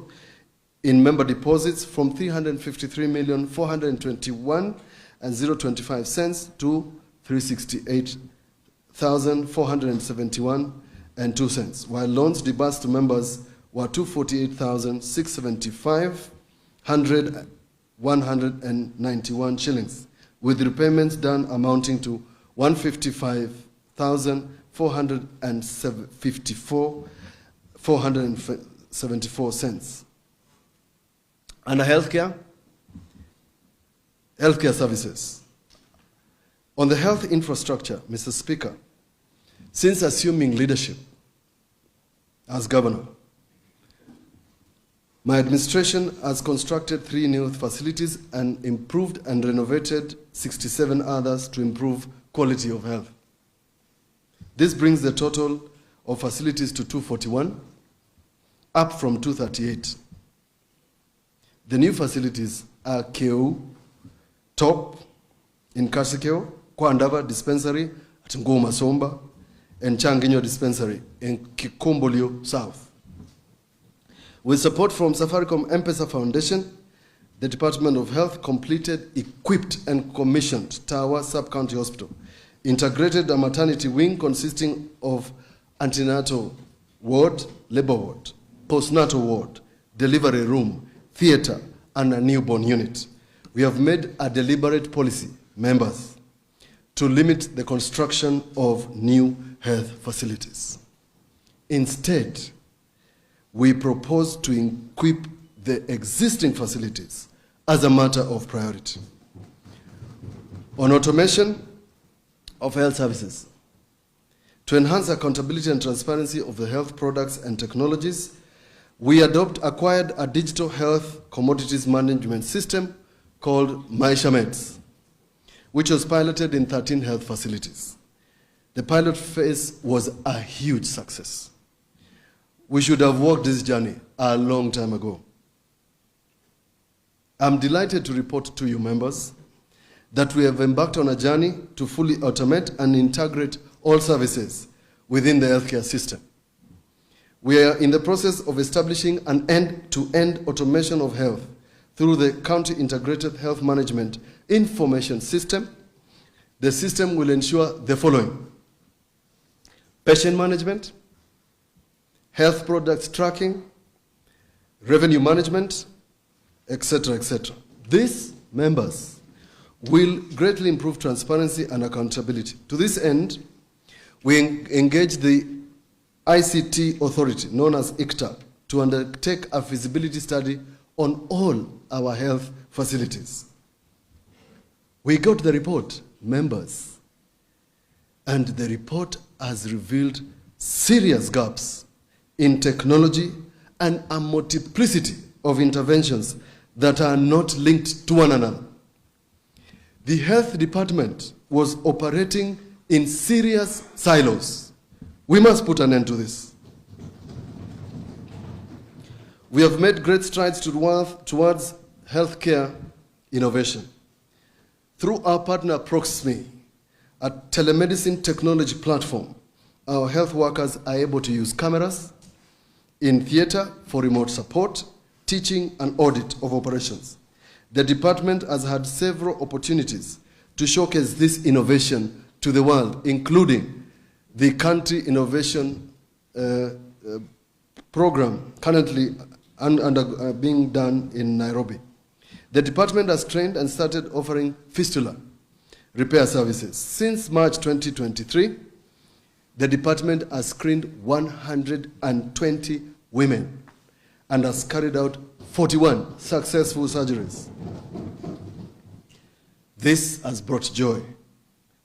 in member deposits from 353,421,025 cents to 368,471.02 cents, while loans disbursed to members were 248,655,191 shillings, with repayments done amounting to 155,454 cents. Under healthcare services. On the health infrastructure, Mr. Speaker, since assuming leadership as governor, my administration has constructed 3 new facilities and improved and renovated 67 others to improve quality of health. This brings the total of facilities to 241, up from 238. The new facilities are Keu Top in Kasikeo, Kwandava Dispensary at Ngoma Somba, and Changinyo Dispensary in Kikombolio South. With support from Safaricom M-Pesa Foundation, the Department of Health completed, equipped, and commissioned Tawa Sub-County Hospital, integrated a maternity wing consisting of antenatal ward, labor ward, postnatal ward, delivery room, theater, and a newborn unit. We have made a deliberate policy, members, to limit the construction of new health facilities. Instead, we propose to equip the existing facilities as a matter of priority. On automation of health services, to enhance accountability and transparency of the health products and technologies, we acquired a digital health commodities management system called MyShameds, which was piloted in 13 health facilities. The pilot phase was a huge success. We should have walked this journey a long time ago. I'm delighted to report to you members that we have embarked on a journey to fully automate and integrate all services within the healthcare system. We are in the process of establishing an end-to-end automation of health through the County Integrated Health Management Information System. The system will ensure the following: patient management, health products tracking, revenue management, etc., etc. These, members, will greatly improve transparency and accountability. To this end, we engage the ICT authority, known as ICTA, to undertake a feasibility study on all our health facilities. We got the report, members, and the report has revealed serious gaps in technology and a multiplicity of interventions that are not linked to one another. The health department was operating in serious silos. We must put an end to this. We have made great strides towards healthcare innovation. Through our partner Proxme, a telemedicine technology platform, our health workers are able to use cameras in theater for remote support, teaching, and audit of operations. The department has had several opportunities to showcase this innovation to the world, including the Country Innovation Program currently being done in Nairobi. The department has trained and started offering fistula repair services. Since March 2023, the department has screened 120 women and has carried out 41 successful surgeries. This has brought joy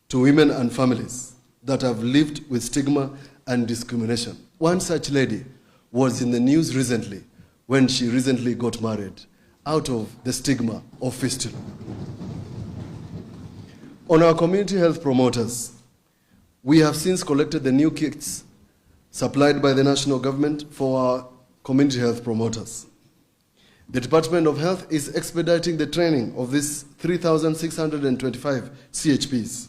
to women and families that have lived with stigma and discrimination. One such lady was in the news recently when she recently got married out of the stigma of fistula. On our community health promoters, we have since collected the new kits supplied by the national government for our community health promoters. The Department of Health is expediting the training of these 3,625 CHPs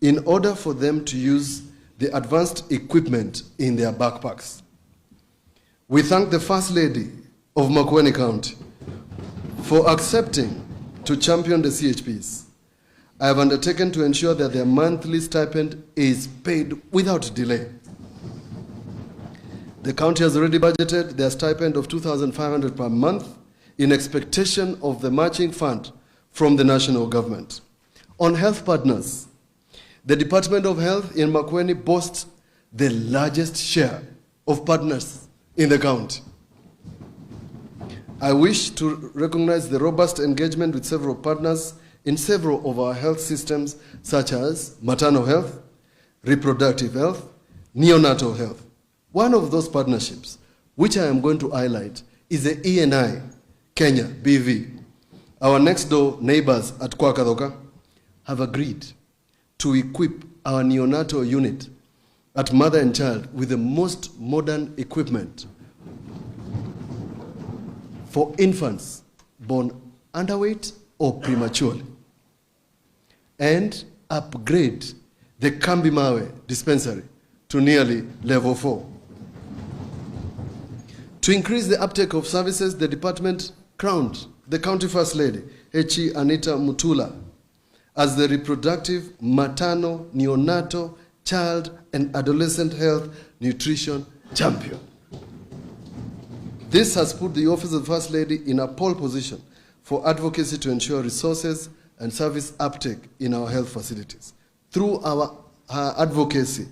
in order for them to use the advanced equipment in their backpacks. We thank the First Lady of Makueni County for accepting to champion the CHPs. I have undertaken to ensure that their monthly stipend is paid without delay. The county has already budgeted their stipend of $2,500 per month in expectation of the matching fund from the national government. On health partners, the Department of Health in Makueni boasts the largest share of partners in the county. I wish to recognize the robust engagement with several partners in several of our health systems, such as maternal health, reproductive health, neonatal health. One of those partnerships, which I am going to highlight, is the ENI Kenya BV. Our next door neighbors at Kwakadoka have agreed to equip our neonatal unit at Mother and Child with the most modern equipment for infants born underweight or prematurely, and upgrade the Kambimawe dispensary to nearly level 4. To increase the uptake of services, the department crowned the County First Lady, H.E. Anita Mutula, as the reproductive, maternal, neonatal, child, and adolescent health nutrition champion. This has put the Office of First Lady in a pole position for advocacy to ensure resources and service uptake in our health facilities. Through her advocacy,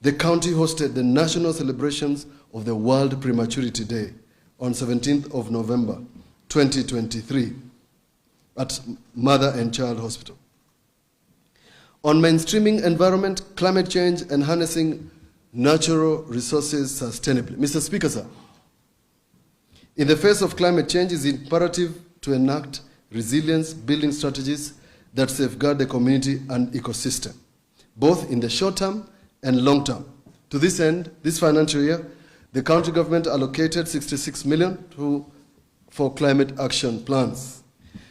the county hosted the national celebrations of the World Prematurity Day on 17th of November 2023 at Mother and Child Hospital. On mainstreaming environment, climate change, and harnessing natural resources sustainably. Mr. Speaker, sir, in the face of climate change, it is imperative to enact resilience building strategies that safeguard the community and ecosystem, both in the short term and long term. To this end, this financial year, the county government allocated 66 million for climate action plans.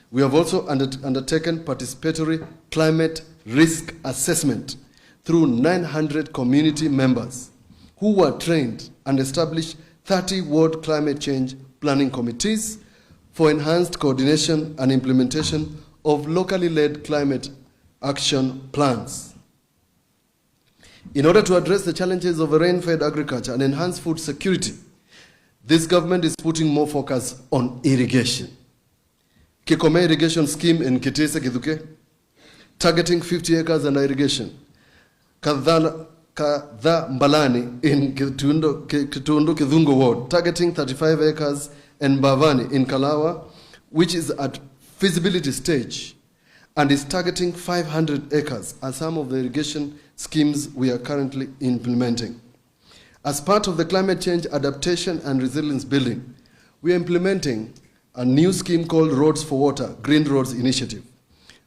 We have also undertaken participatory climate risk assessment through 900 community members who were trained and established 30 ward climate change planning committees for enhanced coordination and implementation of locally led climate action plans. In order to address the challenges of rain-fed agriculture and enhance food security, this government is putting more focus on irrigation. Kikome irrigation scheme in Kitese Kiduke, targeting 50 acres under irrigation. Kadha Mbalani in Kitundu Kidhungo ward, targeting 35 acres, and Bavani in Kalawa, which is at feasibility stage and is targeting 500 acres, are some of the irrigation schemes we are currently implementing. As part of the climate change adaptation and resilience building, we are implementing a new scheme called Roads for Water, Green Roads Initiative,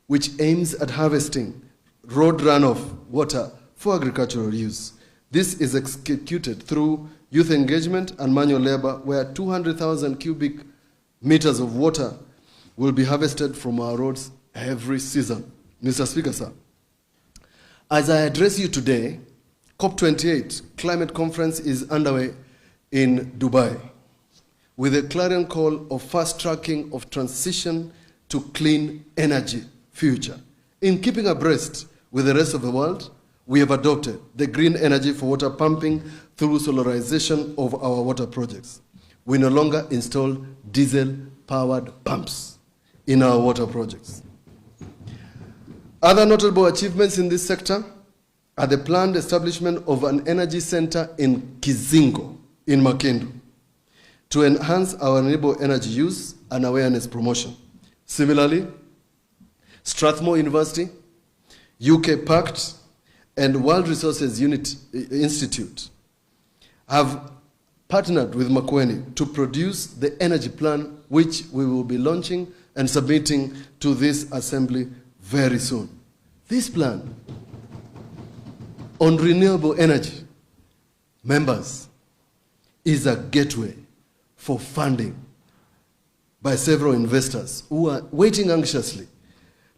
which aims at harvesting road runoff water for agricultural use. This is executed through youth engagement and manual labor, where 200,000 cubic meters of water will be harvested from our roads every season. Mr. Speaker, sir, as I address you today, COP28 climate conference is underway in Dubai with a clarion call of fast-tracking of transition to clean energy future. In keeping abreast with the rest of the world, we have adopted the green energy for water pumping through solarization of our water projects. We no longer install diesel-powered pumps in our water projects. Other notable achievements in this sector are the planned establishment of an energy center in Kizingo, in Makindu, to enhance our renewable energy use and awareness promotion. Similarly, Strathmore University, UK Pact, and World Resources Institute have partnered with Makueni to produce the energy plan, which we will be launching and submitting to this assembly very soon. This plan on renewable energy, members, is a gateway for funding by several investors who are waiting anxiously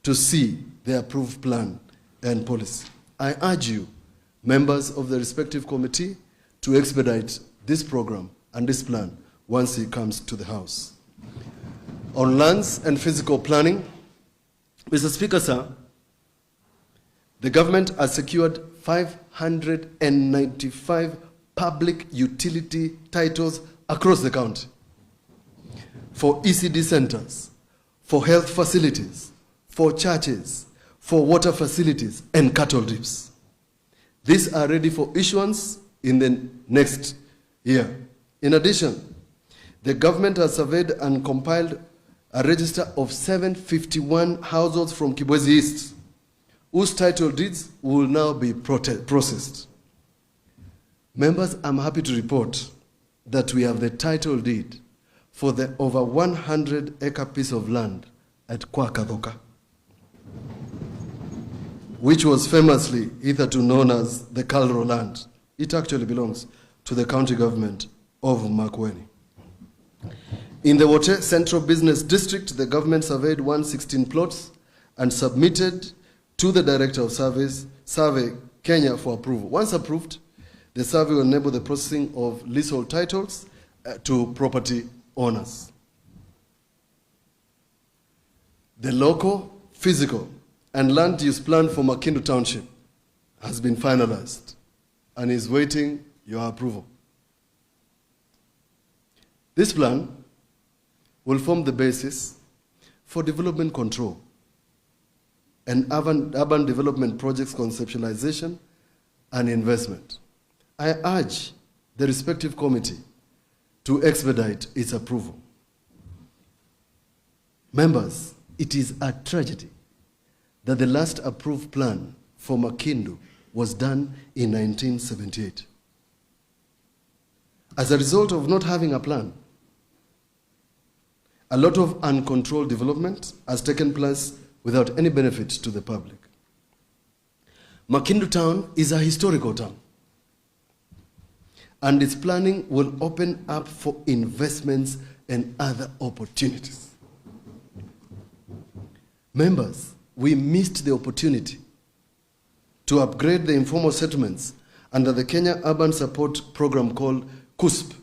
to see the approved plan and policy. I urge you, members of the respective committee, to expedite this program and this plan once it comes to the House. On lands and physical planning, Mr. Speaker, sir, the government has secured 595 public utility titles across the county for ECD centers, for health facilities, for churches, for water facilities, and cattle dips. These are ready for issuance in the next year. In addition, the government has surveyed and compiled a register of 751 households from Kibwezi East, whose title deeds will now be processed. Members, I'm happy to report that we have the title deed for the over 100-acre piece of land at Kwakadoka, which was famously hitherto known as the Kalro land. It actually belongs to the county government of Makueni. In the Wote Central Business District, the government surveyed 116 plots and submitted to the Director of Survey Kenya for approval. Once approved, the survey will enable the processing of leasehold titles to property owners. The local, physical, and land use plan for Makindu Township has been finalized and is waiting your approval. This plan will form the basis for development control and urban development projects conceptualization and investment. I urge the respective committee to expedite its approval. Members, it is a tragedy that the last approved plan for Makindu was done in 1978. As a result of not having a plan, a lot of uncontrolled development has taken place without any benefit to the public. Makindu town is a historical town, and its planning will open up for investments and other opportunities. Members, we missed the opportunity to upgrade the informal settlements under the Kenya Urban Support Program called KUSP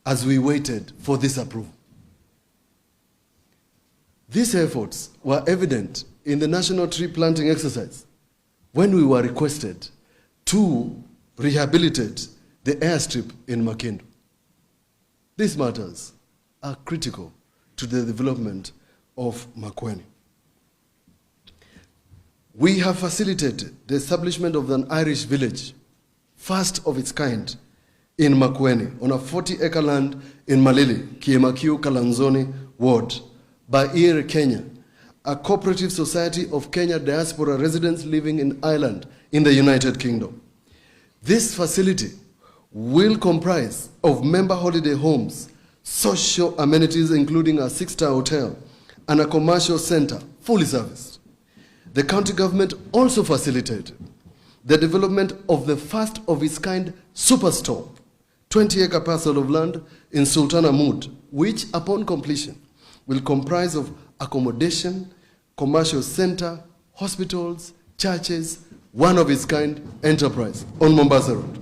as we waited for this approval. These efforts were evident in the national tree planting exercise when we were requested to rehabilitate the airstrip in Makindu. These matters are critical to the development of Makueni. We have facilitated the establishment of an Irish village, first of its kind in Makueni, on a 40-acre land in Malili, Kiemakiu, Kalanzoni ward, by ERE Kenya, a cooperative society of Kenya diaspora residents living in Ireland in the United Kingdom. This facility will comprise of member holiday homes, social amenities including a 6-star hotel, and a commercial center, fully serviced. The county government also facilitated the development of the first of its kind superstore, 20-acre parcel of land in Sultana Mood, which upon completion will comprise of accommodation, commercial center, hospitals, churches, one of its kind enterprise on Mombasa Road.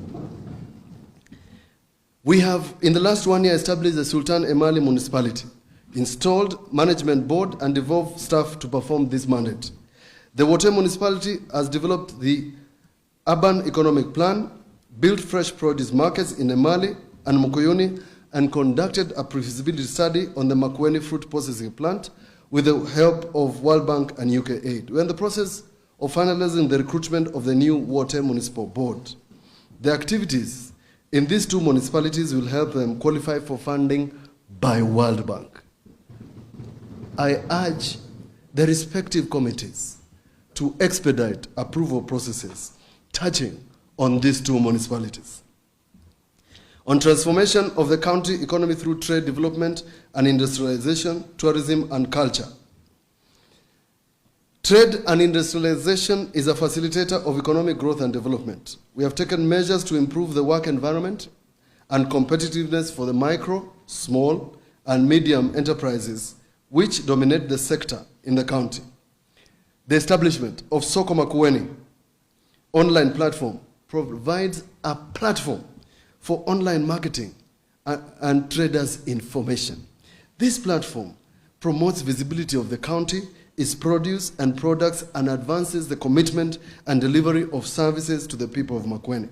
We have, in the last 1 year, established the Sultan Emali municipality, installed management board and devolved staff to perform this mandate. The Wote municipality has developed the urban economic plan, built fresh produce markets in Emali and Mukuyuni, and conducted a pre-feasibility study on the Makueni fruit processing plant with the help of World Bank and UK Aid. We're in the process of finalizing the recruitment of the new Wote Municipal Board. The activities in these two municipalities will help them qualify for funding by World Bank. I urge the respective committees to expedite approval processes touching on these two municipalities. On transformation of the county economy through trade development and industrialization, tourism and culture. Trade and industrialization is a facilitator of economic growth and development. We have taken measures to improve the work environment and competitiveness for the micro, small, and medium enterprises which dominate the sector in the county. The establishment of Soko Makueni online platform provides a platform for online marketing and traders' information. This platform promotes visibility of the county, its produce and products, and advances the commitment and delivery of services to the people of Makueni.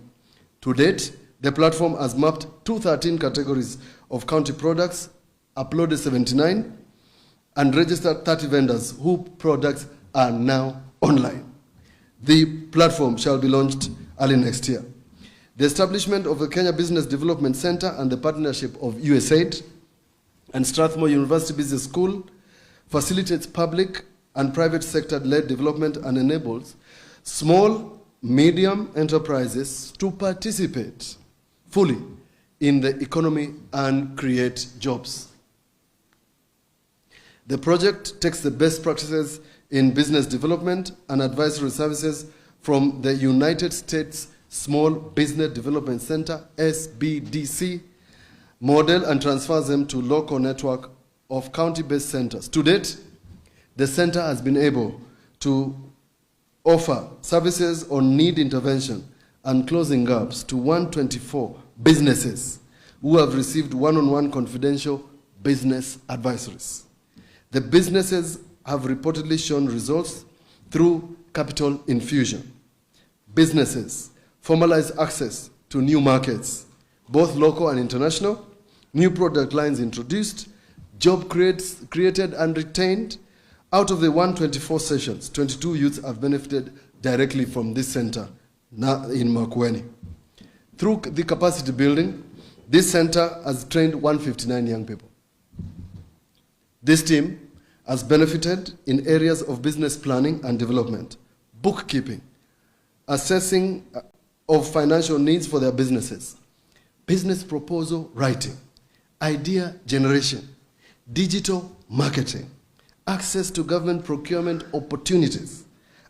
To date, the platform has mapped 213 categories of county products, uploaded 79, and registered 30 vendors whose products are now online. The platform shall be launched early next year. The establishment of the Kenya Business Development Center and the partnership of USAID and Strathmore University Business School facilitates public and private sector-led development and enables small, medium enterprises to participate fully in the economy and create jobs. The project takes the best practices in business development and advisory services from the United States Small Business Development Center, SBDC, model and transfers them to local network of county-based centers. To date, the center has been able to offer services on need intervention and closing gaps to 124 businesses who have received one-on-one confidential business advisories. The businesses have reportedly shown results through capital infusion. Businesses formalize access to new markets, both local and international, new product lines introduced, job created and retained, Out of the 124 sessions, 22 youths have benefited directly from this center now in Makueni. Through the capacity building, this center has trained 159 young people. This team has benefited in areas of business planning and development, bookkeeping, assessing of financial needs for their businesses, business proposal writing, idea generation, digital marketing, access to government procurement opportunities,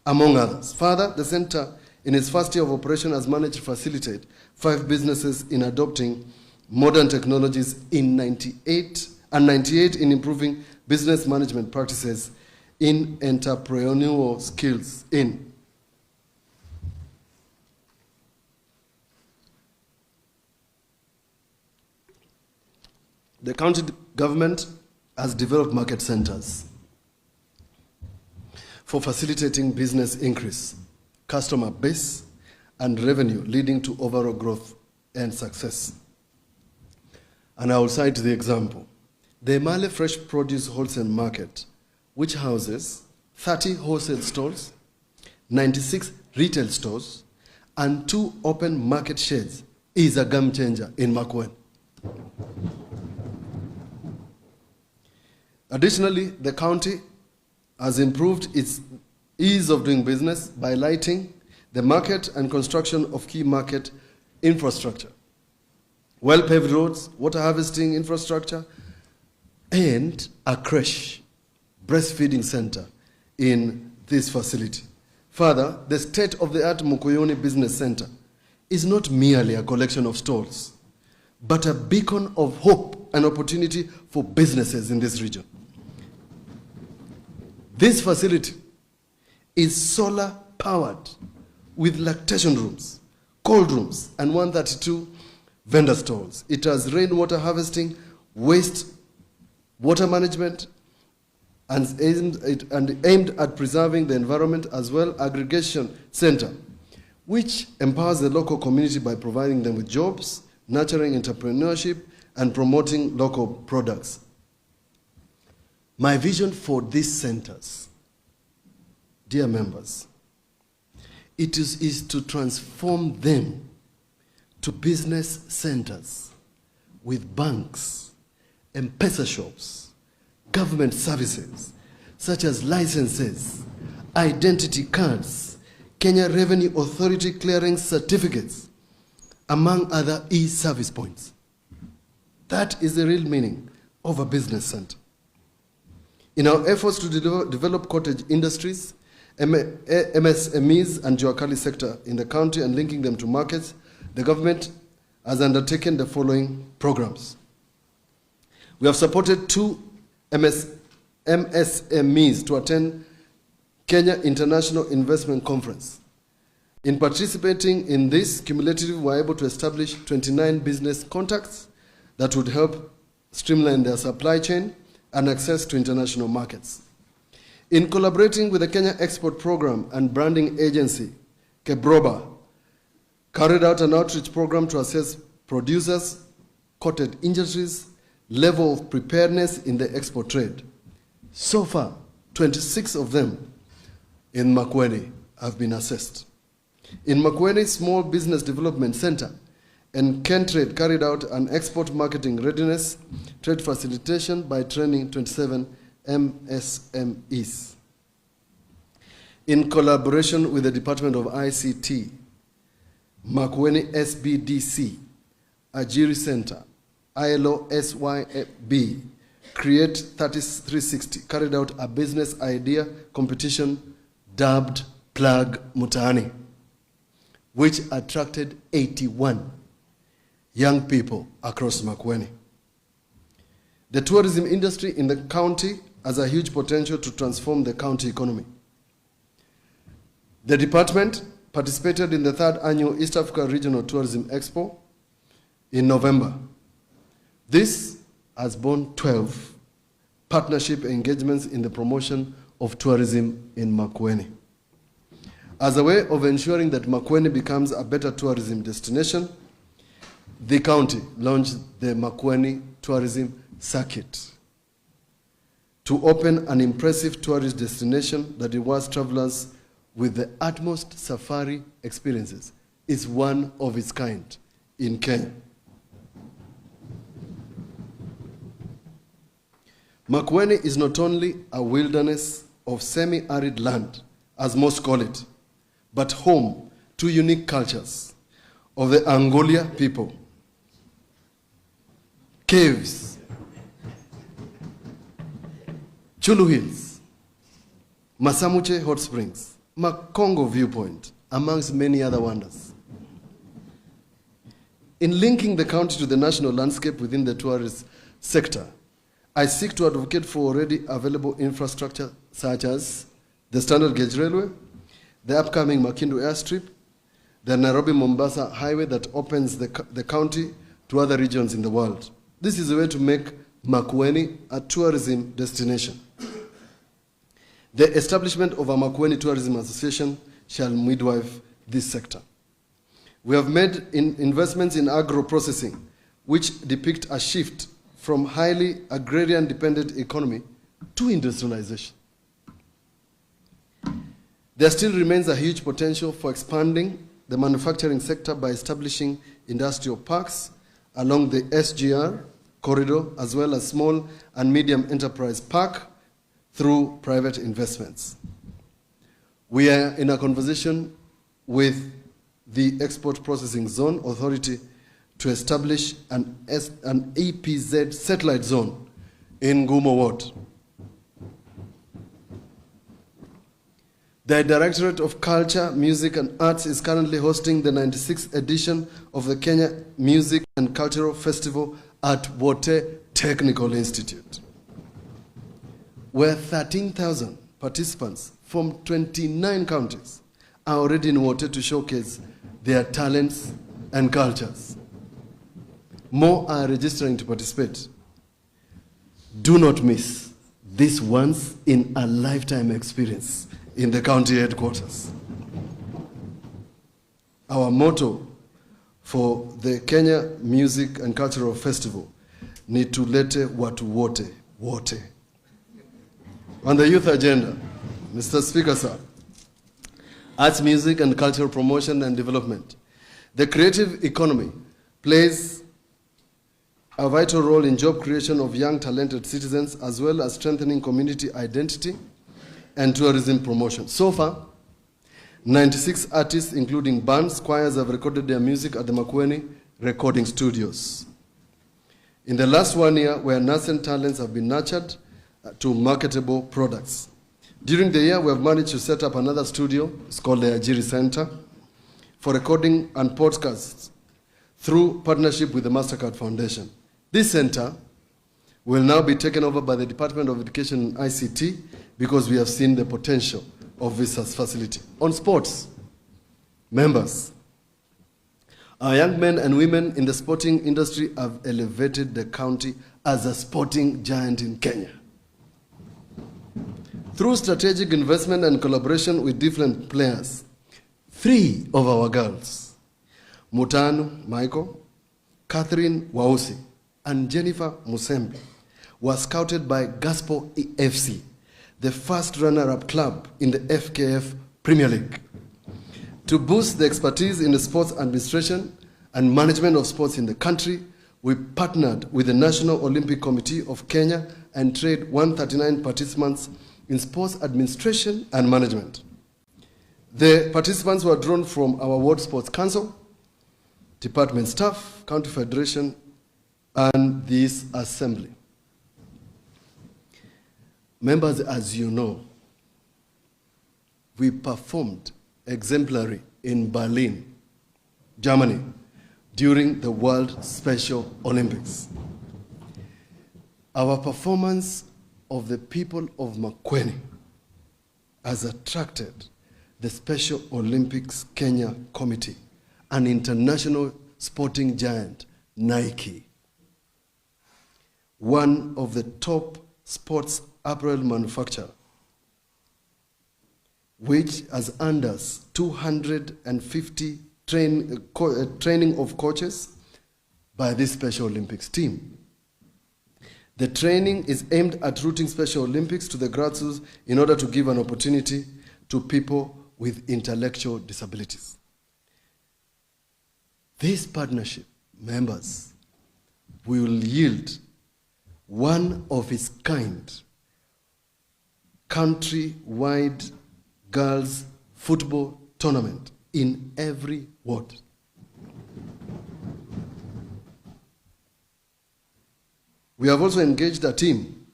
among others. Further, the center, in its first year of operation, has managed to facilitate 5 businesses in adopting modern technologies in 98 in improving business management practices in entrepreneurial skills in the county government has developed market centers for facilitating business increase, customer base, and revenue, leading to overall growth and success. And I will cite the example. The Emale Fresh Produce Wholesale Market, which houses 30 wholesale stores, 96 retail stores, and 2 open market sheds, is a game changer in Makueni. Additionally, the county has improved its ease of doing business by lighting the market and construction of key market infrastructure, well-paved roads, water harvesting infrastructure, and a creche, breastfeeding center in this facility. Further, the state-of-the-art Mukuyuni Business Center is not merely a collection of stalls, but a beacon of hope and opportunity for businesses in this region. This facility is solar-powered with lactation rooms, cold rooms, and 132 vendor stalls. It has rainwater harvesting, waste water management, and aimed at preserving the environment, as well aggregation center, which empowers the local community by providing them with jobs, nurturing entrepreneurship, and promoting local products. My vision for these centers, dear members, is to transform them to business centers with banks, M-Pesa shops, government services, such as licenses, identity cards, Kenya Revenue Authority clearing certificates, among other e-service points. That is the real meaning of a business center. In our efforts to develop cottage industries, MSMEs and Juakali sector in the county and linking them to markets, the government has undertaken the following programs. We have supported 2 MSMEs to attend Kenya International Investment Conference. In participating in this, cumulatively, we were able to establish 29 business contacts that would help streamline their supply chain and access to international markets. In collaborating with the Kenya Export Program and Branding Agency, KEBROBA, carried out an outreach program to assess producers, cottage industries, level of preparedness in the export trade. So far, 26 of them in Makueni have been assessed. In Makueni Small Business Development Center, and Kentrade carried out an export marketing readiness trade facilitation by training 27 MSMEs. In collaboration with the Department of ICT, Makueni SBDC, Ajiri Center, ILO SYB, Create 3360 carried out a business idea competition dubbed Plug Mutaani, which attracted 81 young people across Makueni. The tourism industry in the county has a huge potential to transform the county economy. The department participated in the 3rd annual East Africa Regional Tourism Expo in November. This has borne 12 partnership engagements in the promotion of tourism in Makueni. As a way of ensuring that Makueni becomes a better tourism destination, the county launched the Makueni Tourism Circuit. to open an impressive tourist destination that rewards travelers with the utmost safari experiences is one of its kind in Kenya. Makueni is not only a wilderness of semi-arid land, as most call it, but home to unique cultures of the Angolia people. Caves, Chulu Hills, Masamuche Hot Springs, Makongo Viewpoint, amongst many other wonders. In linking the county to the national landscape within the tourist sector, I seek to advocate for already available infrastructure such as the standard gauge railway, the upcoming Makindu airstrip, the Nairobi-Mombasa highway that opens the county to other regions in the world. This is a way to make Makueni a tourism destination. The establishment of a Makueni Tourism Association shall midwife this sector. We have made investments in agro-processing, which depict a shift from highly agrarian-dependent economy to industrialization. There still remains a huge potential for expanding the manufacturing sector by establishing industrial parks along the SGR corridor, as well as small and medium enterprise park through private investments. We are in a conversation with the Export Processing Zone Authority to establish an EPZ satellite zone in Ngumo Ward. The Directorate of Culture, Music and Arts is currently hosting the 96th edition of the Kenya Music and Cultural Festival at Wote Technical Institute, where 13,000 participants from 29 counties are already in Wote to showcase their talents and cultures. More are registering to participate. Do not miss this once-in-a-lifetime experience in the county headquarters. Our motto for the Kenya Music and Cultural Festival, Nitulete Watu Wote, Wote. On the youth agenda, Mr. Speaker, sir, arts, music and cultural promotion and development. The creative economy plays a vital role in job creation of young talented citizens, as well as strengthening community identity and tourism promotion. So far, 96 artists, including bands, choirs, have recorded their music at the Makueni recording studios. In the last 1 year, where nascent talents have been nurtured to marketable products. During the year, we have managed to set up another studio, it's called the Ajiri Center, for recording and podcasts through partnership with the MasterCard Foundation. This center will now be taken over by the Department of Education and ICT because we have seen the potential of this facility. On sports, members, our young men and women in the sporting industry have elevated the county as a sporting giant in Kenya. Through strategic investment and collaboration with different players, 3 of our girls, Mutanu Michael, Catherine Wausi, and Jennifer Musembi, were scouted by Gospel FC, the first runner-up club in the FKF Premier League. To boost the expertise in the sports administration and management of sports in the country, we partnered with the National Olympic Committee of Kenya and trained 139 participants in sports administration and management. The participants were drawn from our Ward Sports Council, department staff, county federation, and this assembly. Members, as you know, we performed exemplary in Berlin, Germany, during the World Special Olympics. Our performance of the people of Makueni has attracted the Special Olympics Kenya Committee, an international sporting giant, Nike, one of the top sports apparel manufacturer, which has earned us 250 training of coaches by this Special Olympics team. The training is aimed at routing Special Olympics to the grassroots in order to give an opportunity to people with intellectual disabilities. This partnership, members, will yield one of its kind country-wide girls' football tournament in every ward. We have also engaged a team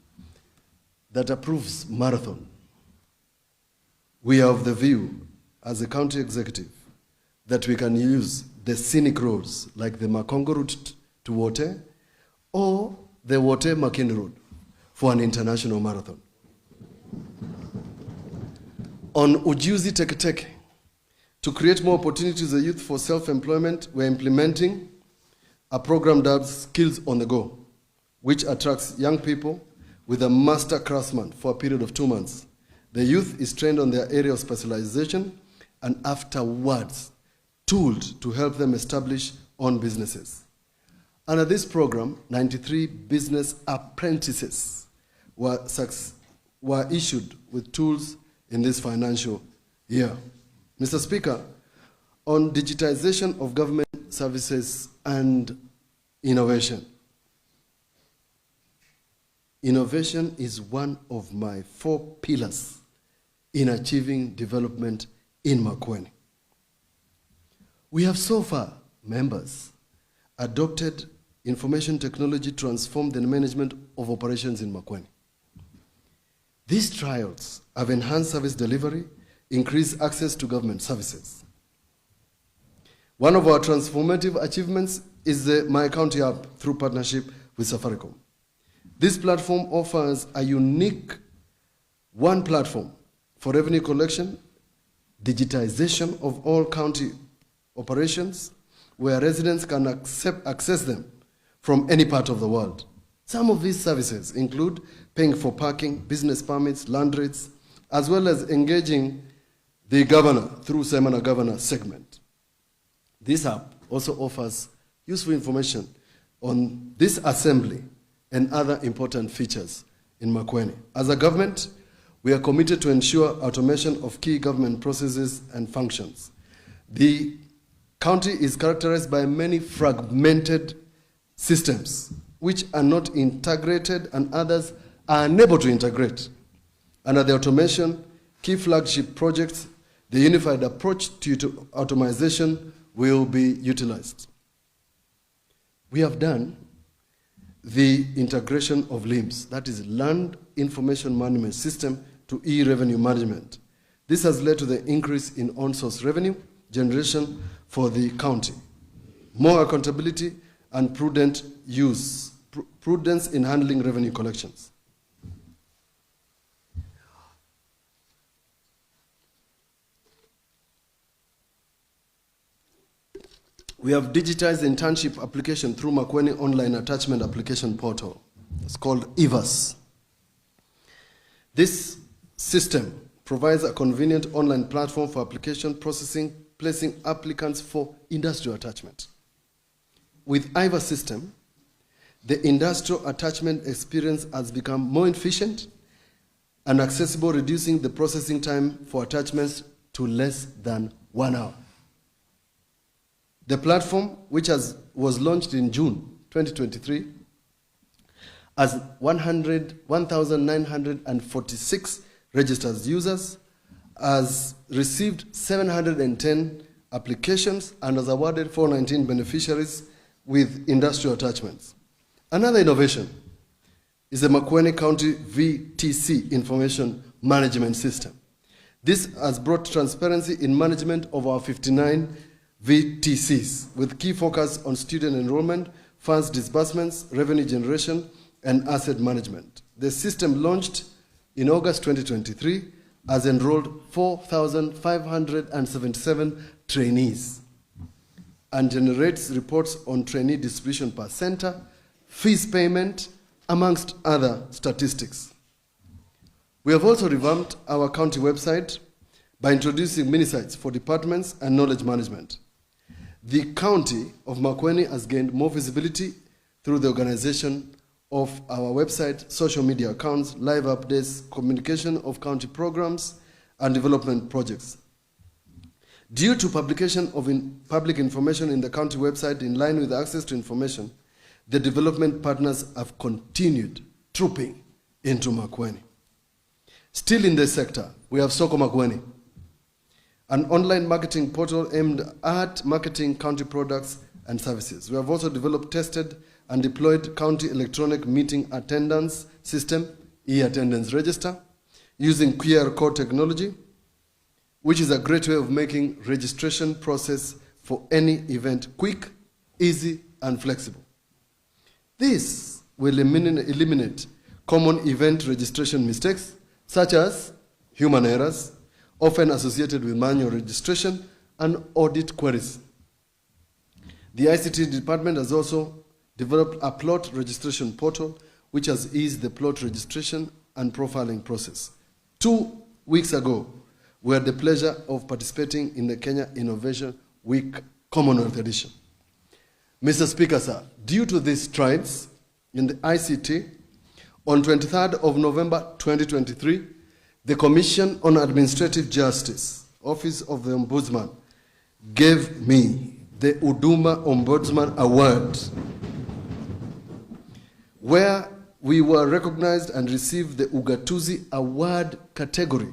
that approves marathon. We have the view, as a county executive, that we can use the scenic roads like the Makongo route to Wote or the Wote-Makini road for an international marathon. On Ujuzi Teke, to create more opportunities for youth for self-employment, we're implementing a program dubbed Skills on the Go, which attracts young people with a master craftsman for a period of 2 months. The youth is trained on their area of specialization and afterwards tooled to help them establish own businesses. Under this program, 93 business apprentices were issued with tools in this financial year. Mr. Speaker, on digitization of government services and innovation. Innovation is one of my 4 pillars in achieving development in Makueni. We have so far, members, adopted information technology to transform the management of operations in Makueni. These trials have enhanced service delivery, increased access to government services. One of our transformative achievements is the My County app through partnership with Safaricom. This platform offers a unique one platform for revenue collection, digitization of all county operations, where residents can access them from any part of the world. Some of these services include paying for parking, business permits, land rates, as well as engaging the governor through Seminar Governor segment. This app also offers useful information on this assembly and other important features in Makueni. As a government, we are committed to ensure automation of key government processes and functions. The county is characterized by many fragmented systems which are not integrated and others are unable to integrate. Under the automation, key flagship projects, the unified approach to automation will be utilized. We have done the integration of LIMS, that is Land Information Management System, to e-revenue management. This has led to the increase in on-source revenue generation for the county, more accountability and prudence in handling revenue collections. We have digitized the internship application through Makueni Online Attachment Application Portal. It's called EVAS. This system provides a convenient online platform for application processing, placing applicants for industrial attachment. With EVAS system, the industrial attachment experience has become more efficient and accessible, reducing the processing time for attachments to less than 1 hour. The platform, which was launched in June 2023, has 1,946 registered users, has received 710 applications, and has awarded 419 beneficiaries with industrial attachments. Another innovation is the Makueni County VTC Information Management System. This has brought transparency in management of our 59 VTCs, with key focus on student enrollment, funds disbursements, revenue generation, and asset management. The system launched in August 2023 has enrolled 4,577 trainees and generates reports on trainee distribution per center, fees payment, amongst other statistics. We have also revamped our county website by introducing mini sites for departments and knowledge management. The county of Makueni has gained more visibility through the organization of our website, social media accounts, live updates, communication of county programs, and development projects. Due to publication of public information in the county website in line with access to information, the development partners have continued trooping into Makueni. Still in this sector, we have Soko Makueni, an online marketing portal aimed at marketing county products and services. We have also developed, tested, and deployed county electronic meeting attendance system, e-attendance register, using QR code technology, which is a great way of making registration process for any event quick, easy, and flexible. This will eliminate common event registration mistakes, such as human errors, often associated with manual registration and audit queries. The ICT department has also developed a plot registration portal, which has eased the plot registration and profiling process. 2 weeks ago, we had the pleasure of participating in the Kenya Innovation Week Commonwealth Edition. Mr. Speaker, sir, due to these strides in the ICT, on 23rd of November 2023, the Commission on Administrative Justice, Office of the Ombudsman, gave me the Huduma Ombudsman Award, where we were recognized and received the Ugatuzi Award category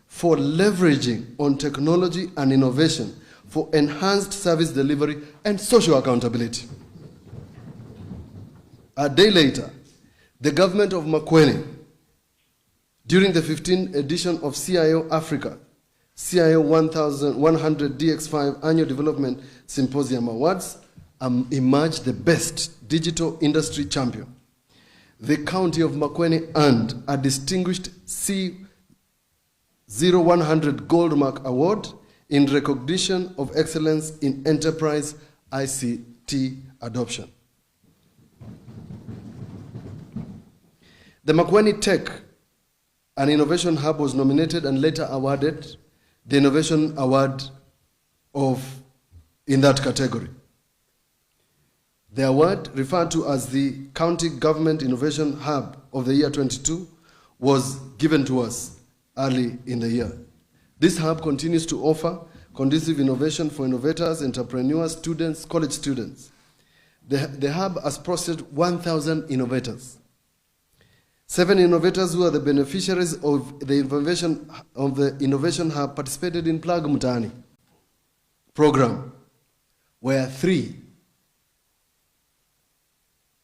for leveraging on technology and innovation for enhanced service delivery and social accountability. A day later, the government of Makueni, during the 15th edition of CIO Africa, CIO 1100 DX5 Annual Development Symposium Awards, emerged the best digital industry champion. The county of Makueni earned a distinguished C0100 Gold Mark Award in recognition of excellence in enterprise ICT adoption. The Makueni Tech and Innovation Hub was nominated and later awarded the Innovation Award in that category. The award, referred to as the County Government Innovation Hub of the year 22, was given to us early in the year. This hub continues to offer conducive innovation for innovators, entrepreneurs, students, college students. The hub has processed 1,000 innovators. 7 innovators who are the beneficiaries of the Innovation Hub participated in Plug Mutani program, where 3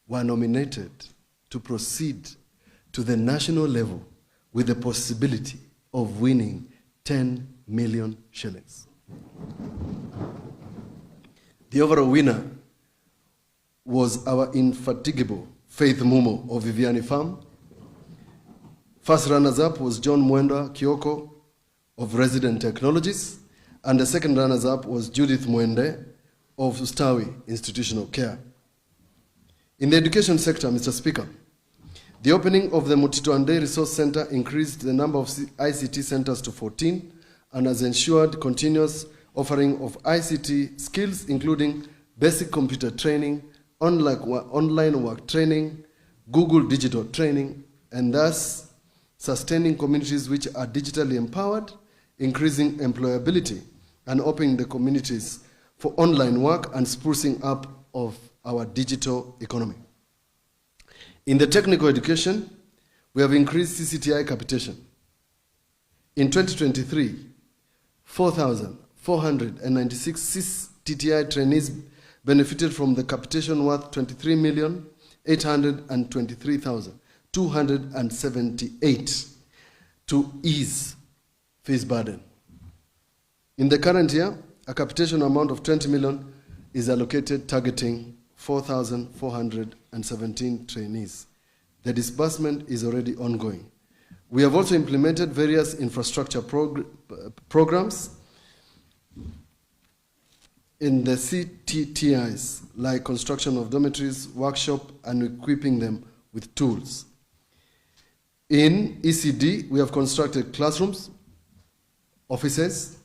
were nominated to proceed to the national level with the possibility of winning 10 million shillings. The overall winner was our infatigable Faith Mumo of Viviani Farm. First runners-up was John Mwenda Kioko of Resident Technologies, and the second runners-up was Judith Mwende of Ustawi Institutional Care. In the education sector, Mr. Speaker, the opening of the Mutituande Resource Center increased the number of ICT centers to 14 and has ensured continuous offering of ICT skills, including basic computer training, online work training, Google digital training, and thus sustaining communities which are digitally empowered, increasing employability, and opening the communities for online work and sprucing up of our digital economy. In the technical education, we have increased CCTI capitation. In 2023, 4,496 CCTI trainees benefited from the capitation worth 23,823,278 to ease fees burden. In the current year, a capitation amount of 20 million is allocated, targeting 4,417 trainees. The disbursement is already ongoing. We have also implemented various infrastructure programs in the CTTIs, like construction of dormitories, workshop, and equipping them with tools. In ECD, we have constructed classrooms, offices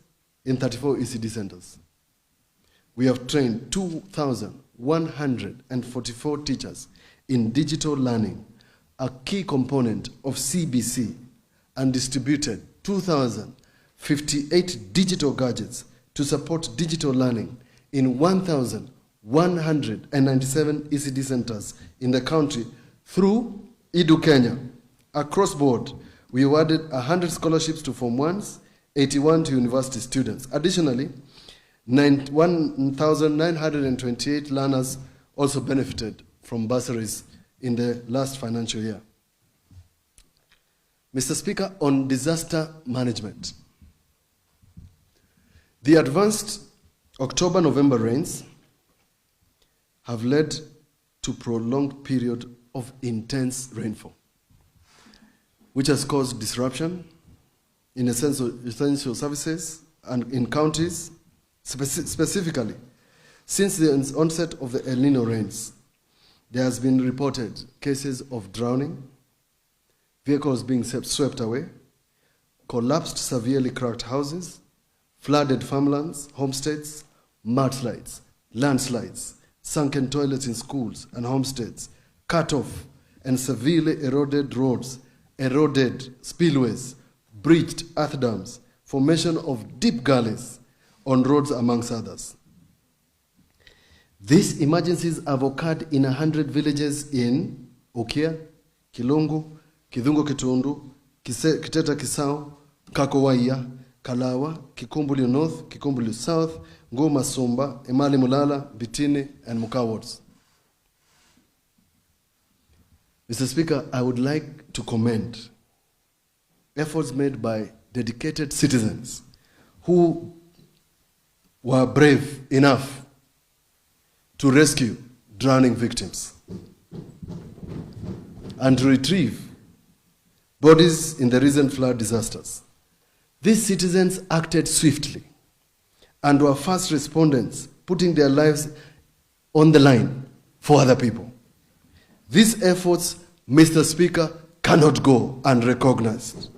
in 34 ECD centers. We have trained 2,144 teachers in digital learning, a key component of CBC, and distributed 2,058 digital gadgets to support digital learning in 1,197 ECD centers in the country through Edu Kenya. Across board, we awarded 100 scholarships to Form 1s, 81 to university students. Additionally, 1,928 learners also benefited from bursaries in the last financial year. Mr. Speaker, on disaster management, the advanced October-November rains have led to prolonged period of intense rainfall, which has caused disruption in essential services and in counties. Specifically, since the onset of the El Nino rains, there has been reported cases of drowning, vehicles being swept away, collapsed severely cracked houses, flooded farmlands, homesteads, mudslides, landslides, sunken toilets in schools and homesteads, cut off and severely eroded roads, eroded spillways, breached earth dams, formation of deep gullies on roads, amongst others. These emergencies have occurred in 100 villages in Ukia, Kilungu, Kidhungo Kitundu, Kiteta Kisau, Kakowaiya, Kalawa, Kikumbuli North, Kikumbuli South, Ngoma Somba, Emali Mulala, Bitini, and Muka wards. Mr. Speaker, I would like to commend efforts made by dedicated citizens who were brave enough to rescue drowning victims and to retrieve bodies in the recent flood disasters. These citizens acted swiftly and were first respondents, putting their lives on the line for other people. These efforts, Mr. Speaker, cannot go unrecognized.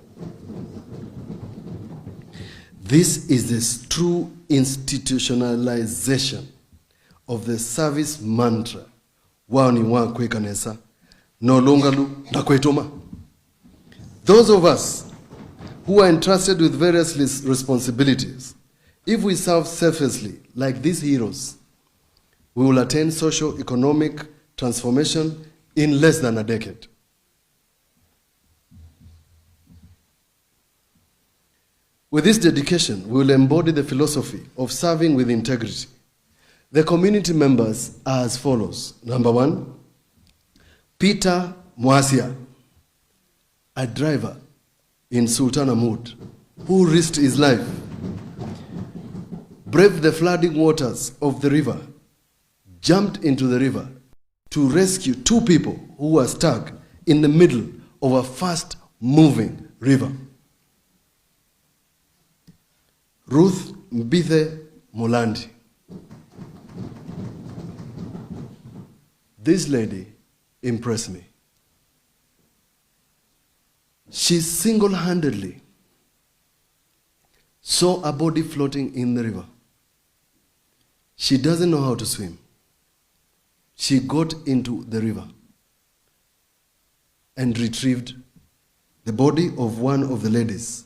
This is the true institutionalization of the service mantra, wao ni wa kwekanesa, no longalu na kwetoma. Those of us who are entrusted with various responsibilities, if we serve selflessly like these heroes, we will attain socio-economic transformation in less than a decade. With this dedication, we will embody the philosophy of serving with integrity. The community members are as follows. Number 1, Peter Mwasia, a driver in Sultana Mood, who risked his life, braved the flooding waters of the river, jumped into the river to rescue 2 people who were stuck in the middle of a fast-moving river. Ruth Mbithe Mulandi. This lady impressed me. She single-handedly saw a body floating in the river. She doesn't know how to swim. She got into the river and retrieved the body of one of the ladies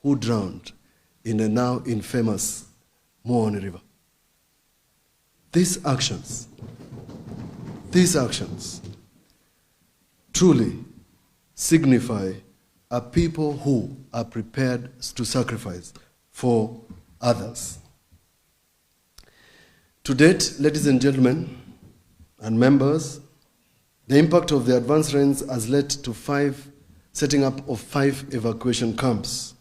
who drowned in the now infamous Moani River. These actions truly signify a people who are prepared to sacrifice for others. To date, ladies and gentlemen and members, the impact of the advanced rains has led to setting up of 5 evacuation camps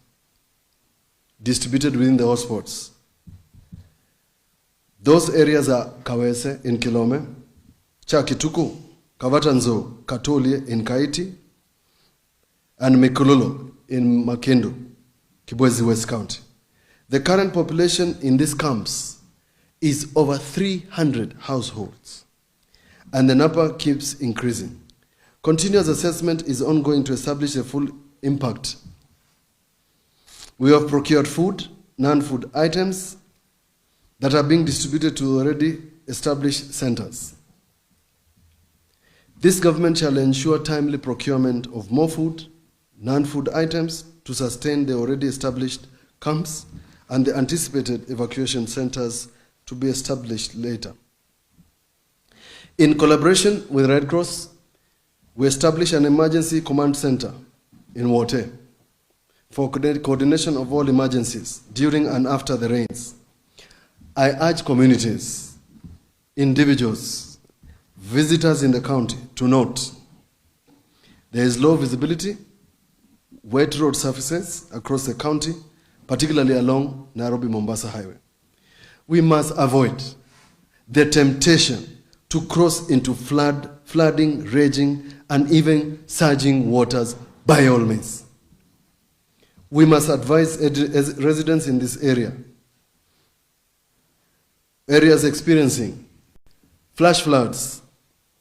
distributed within the hotspots. Those areas are Kawese in Kilome, Chakituku, Kavatanzo, Katolie in Kaiti, and Mikululu in Makindu, Kibwezi West County. The current population in these camps is over 300 households, and the number keeps increasing. Continuous assessment is ongoing to establish the full impact. We have procured food, non-food items that are being distributed to already established centers. This government shall ensure timely procurement of more food, non-food items to sustain the already established camps and the anticipated evacuation centers to be established later. In collaboration with Red Cross, we established an emergency command center in Wote for coordination of all emergencies during and after the rains. I urge communities, individuals, visitors in the county to note there is low visibility, wet road surfaces across the county, particularly along Nairobi-Mombasa Highway. We must avoid the temptation to cross into flooding, raging, and even surging waters by all means. We must advise residents in this area, areas experiencing flash floods,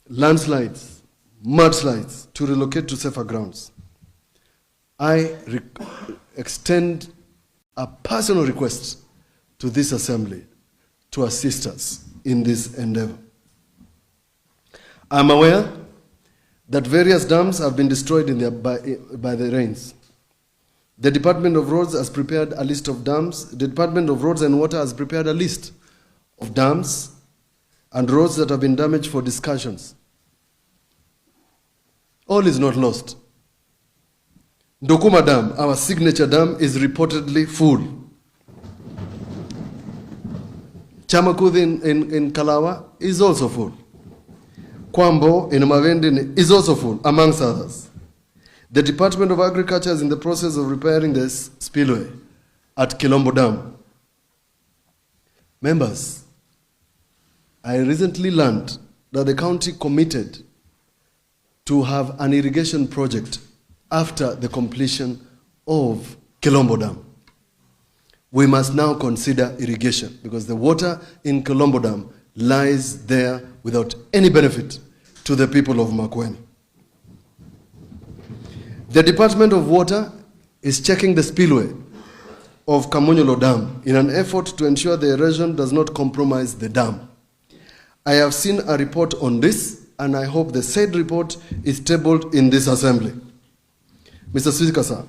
landslides, mudslides, to relocate to safer grounds. I extend a personal request to this assembly to assist us in this endeavor. I'm aware that various dams have been destroyed by the rains. The Department of Roads has prepared a list of dams. The Department of Roads and Water has prepared a list of dams and roads that have been damaged for discussions. All is not lost. Ndokuma Dam, our signature dam, is reportedly full. Chamakuthi in Kalawa is also full. Kwambo in Mavendini is also full, amongst others. The Department of Agriculture is in the process of repairing this spillway at Kilombo Dam. Members, I recently learned that the county committed to have an irrigation project after the completion of Kilombo Dam. We must now consider irrigation because the water in Kilombo Dam lies there without any benefit to the people of Makueni. The Department of Water is checking the spillway of Kamunyolo Dam in an effort to ensure the erosion does not compromise the dam. I have seen a report on this, and I hope the said report is tabled in this assembly. Mr. Speaker, sir,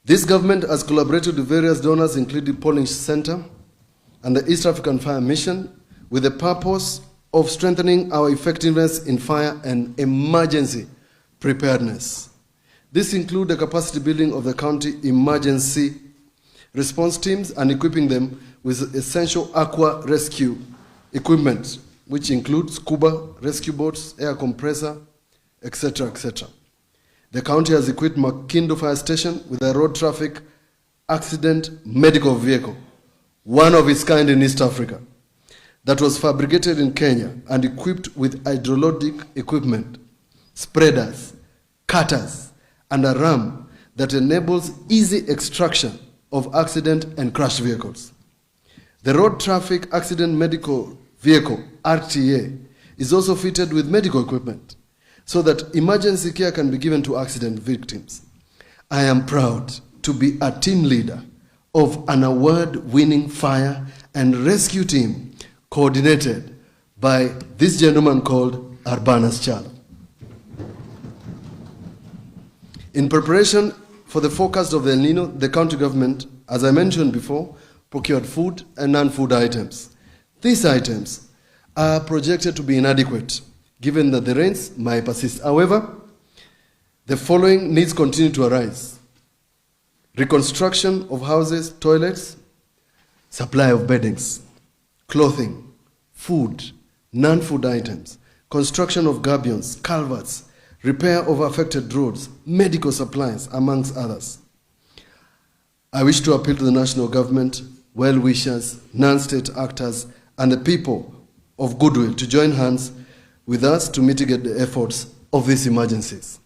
this government has collaborated with various donors, including Polish Center and the East African Fire Mission, with the purpose of strengthening our effectiveness in fire and emergency preparedness. This includes the capacity building of the county emergency response teams and equipping them with essential aqua rescue equipment, which includes scuba, rescue boats, air compressor, etc., etc. The county has equipped Makindo Fire Station with a road traffic accident medical vehicle, one of its kind in East Africa, that was fabricated in Kenya and equipped with hydraulic equipment, spreaders, cutters, and a ram that enables easy extraction of accident and crash vehicles. The road traffic accident medical vehicle, RTA, is also fitted with medical equipment so that emergency care can be given to accident victims. I am proud to be a team leader of an award-winning fire and rescue team coordinated by this gentleman called Arbanas Chala. In preparation for the forecast of the El Nino, the county government, as I mentioned before, procured food and non-food items. These items are projected to be inadequate, given that the rains might persist. However, the following needs continue to arise: reconstruction of houses, toilets, supply of beddings, clothing, food, non-food items, construction of gabions, culverts, repair of affected roads, medical supplies, amongst others. I wish to appeal to the national government, well-wishers, non-state actors, and the people of goodwill to join hands with us to mitigate the efforts of these emergencies.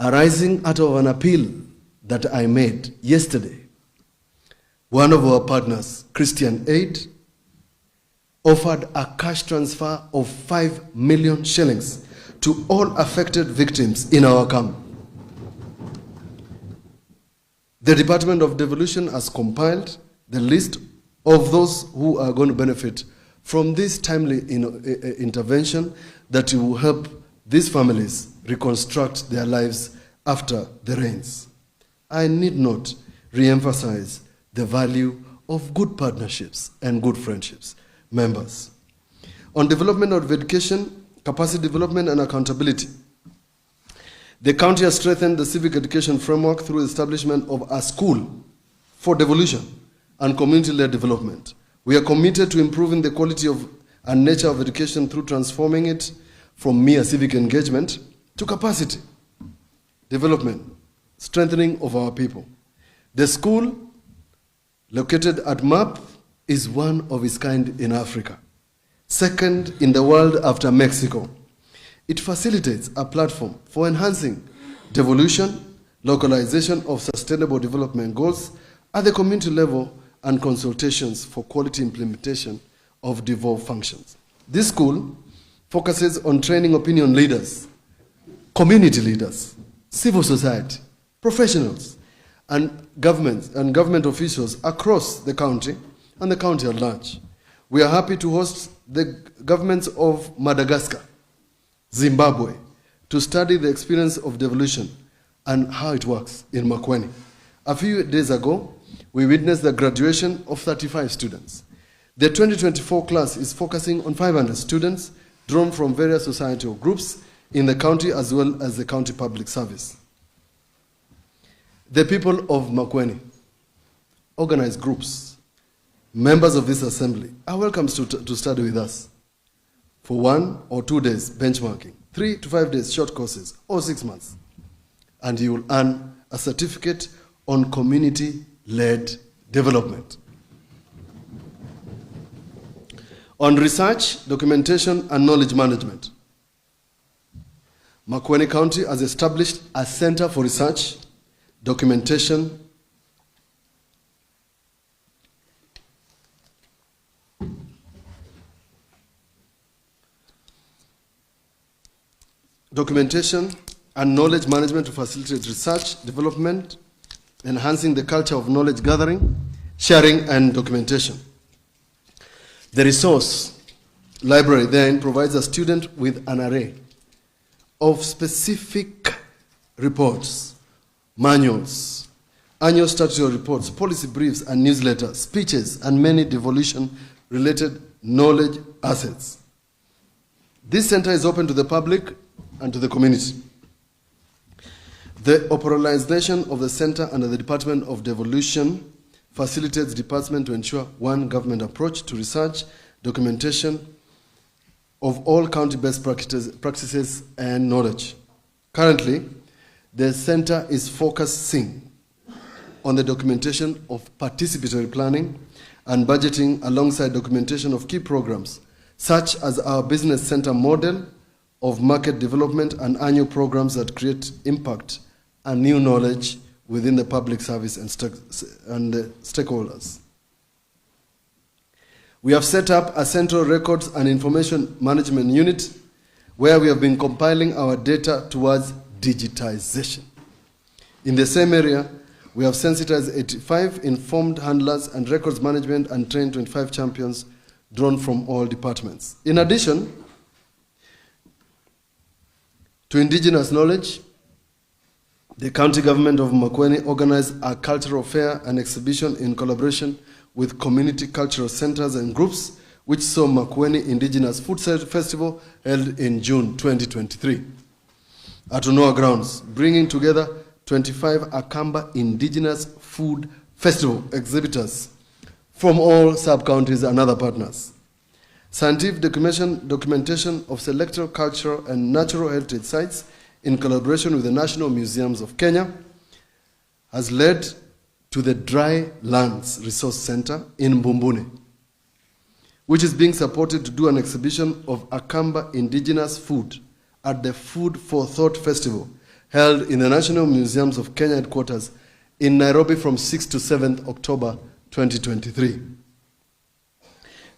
Arising out of an appeal that I made yesterday, one of our partners, Christian Aid, offered a cash transfer of 5 million shillings to all affected victims in our camp. The Department of Devolution has compiled the list of those who are going to benefit from this timely intervention that will help these families reconstruct their lives after the rains. I need not re-emphasize the value of good partnerships and good friendships. Members, on development of education, capacity development and accountability, the county has strengthened the civic education framework through the establishment of a school for devolution and community-led development. We are committed to improving the quality of and nature of education through transforming it from mere civic engagement to capacity development, strengthening of our people. The school, located at MAP, is one of its kind in Africa, second in the world after Mexico. It facilitates a platform for enhancing devolution, localization of sustainable development goals at the community level, and consultations for quality implementation of devolved functions. This school focuses on training opinion leaders, community leaders, civil society, professionals, and government officials across the county and the county at large. We are happy to host the governments of Madagascar, Zimbabwe, to study the experience of devolution and how it works in Makueni. A few days ago, we witnessed the graduation of 35 students. The 2024 class is focusing on 500 students drawn from various societal groups in the county as well as the county public service. The people of Makueni, organized groups, members of this assembly are welcome to study with us for 1 or 2 days benchmarking, 3 to 5 days short courses, or 6 months. And you will earn a certificate on community-led development. On research, documentation, and knowledge management, Makueni County has established a center for research, documentation, and knowledge management to facilitate research, development, enhancing the culture of knowledge gathering, sharing, and documentation. The resource library then provides a student with an array of specific reports, manuals, annual statutory reports, policy briefs and newsletters, speeches, and many devolution-related knowledge assets. This center is open to the public and to the community. The operationalization of the center under the Department of Devolution facilitates the department to ensure one government approach to research, documentation of all county best practices and knowledge. Currently, the center is focusing on the documentation of participatory planning and budgeting alongside documentation of key programs, such as our business center model of market development and annual programs that create impact and new knowledge within the public service and stakeholders. We have set up a central records and information management unit where we have been compiling our data towards digitization. In the same area, we have sensitized 85 informed handlers and records management and trained 25 champions drawn from all departments. In addition to indigenous knowledge, the county government of Makueni organized a cultural fair and exhibition in collaboration with community cultural centers and groups, which saw Makueni Indigenous Food Festival held in June 2023 at Unoa Grounds, bringing together 25 Akamba Indigenous Food Festival exhibitors from all sub-counties and other partners. Scientific documentation of selected cultural and natural heritage sites in collaboration with the National Museums of Kenya has led to the Dry Lands Resource Center in Mbumbuni, which is being supported to do an exhibition of Akamba indigenous food at the Food for Thought Festival held in the National Museums of Kenya headquarters in Nairobi from 6th to 7th October 2023.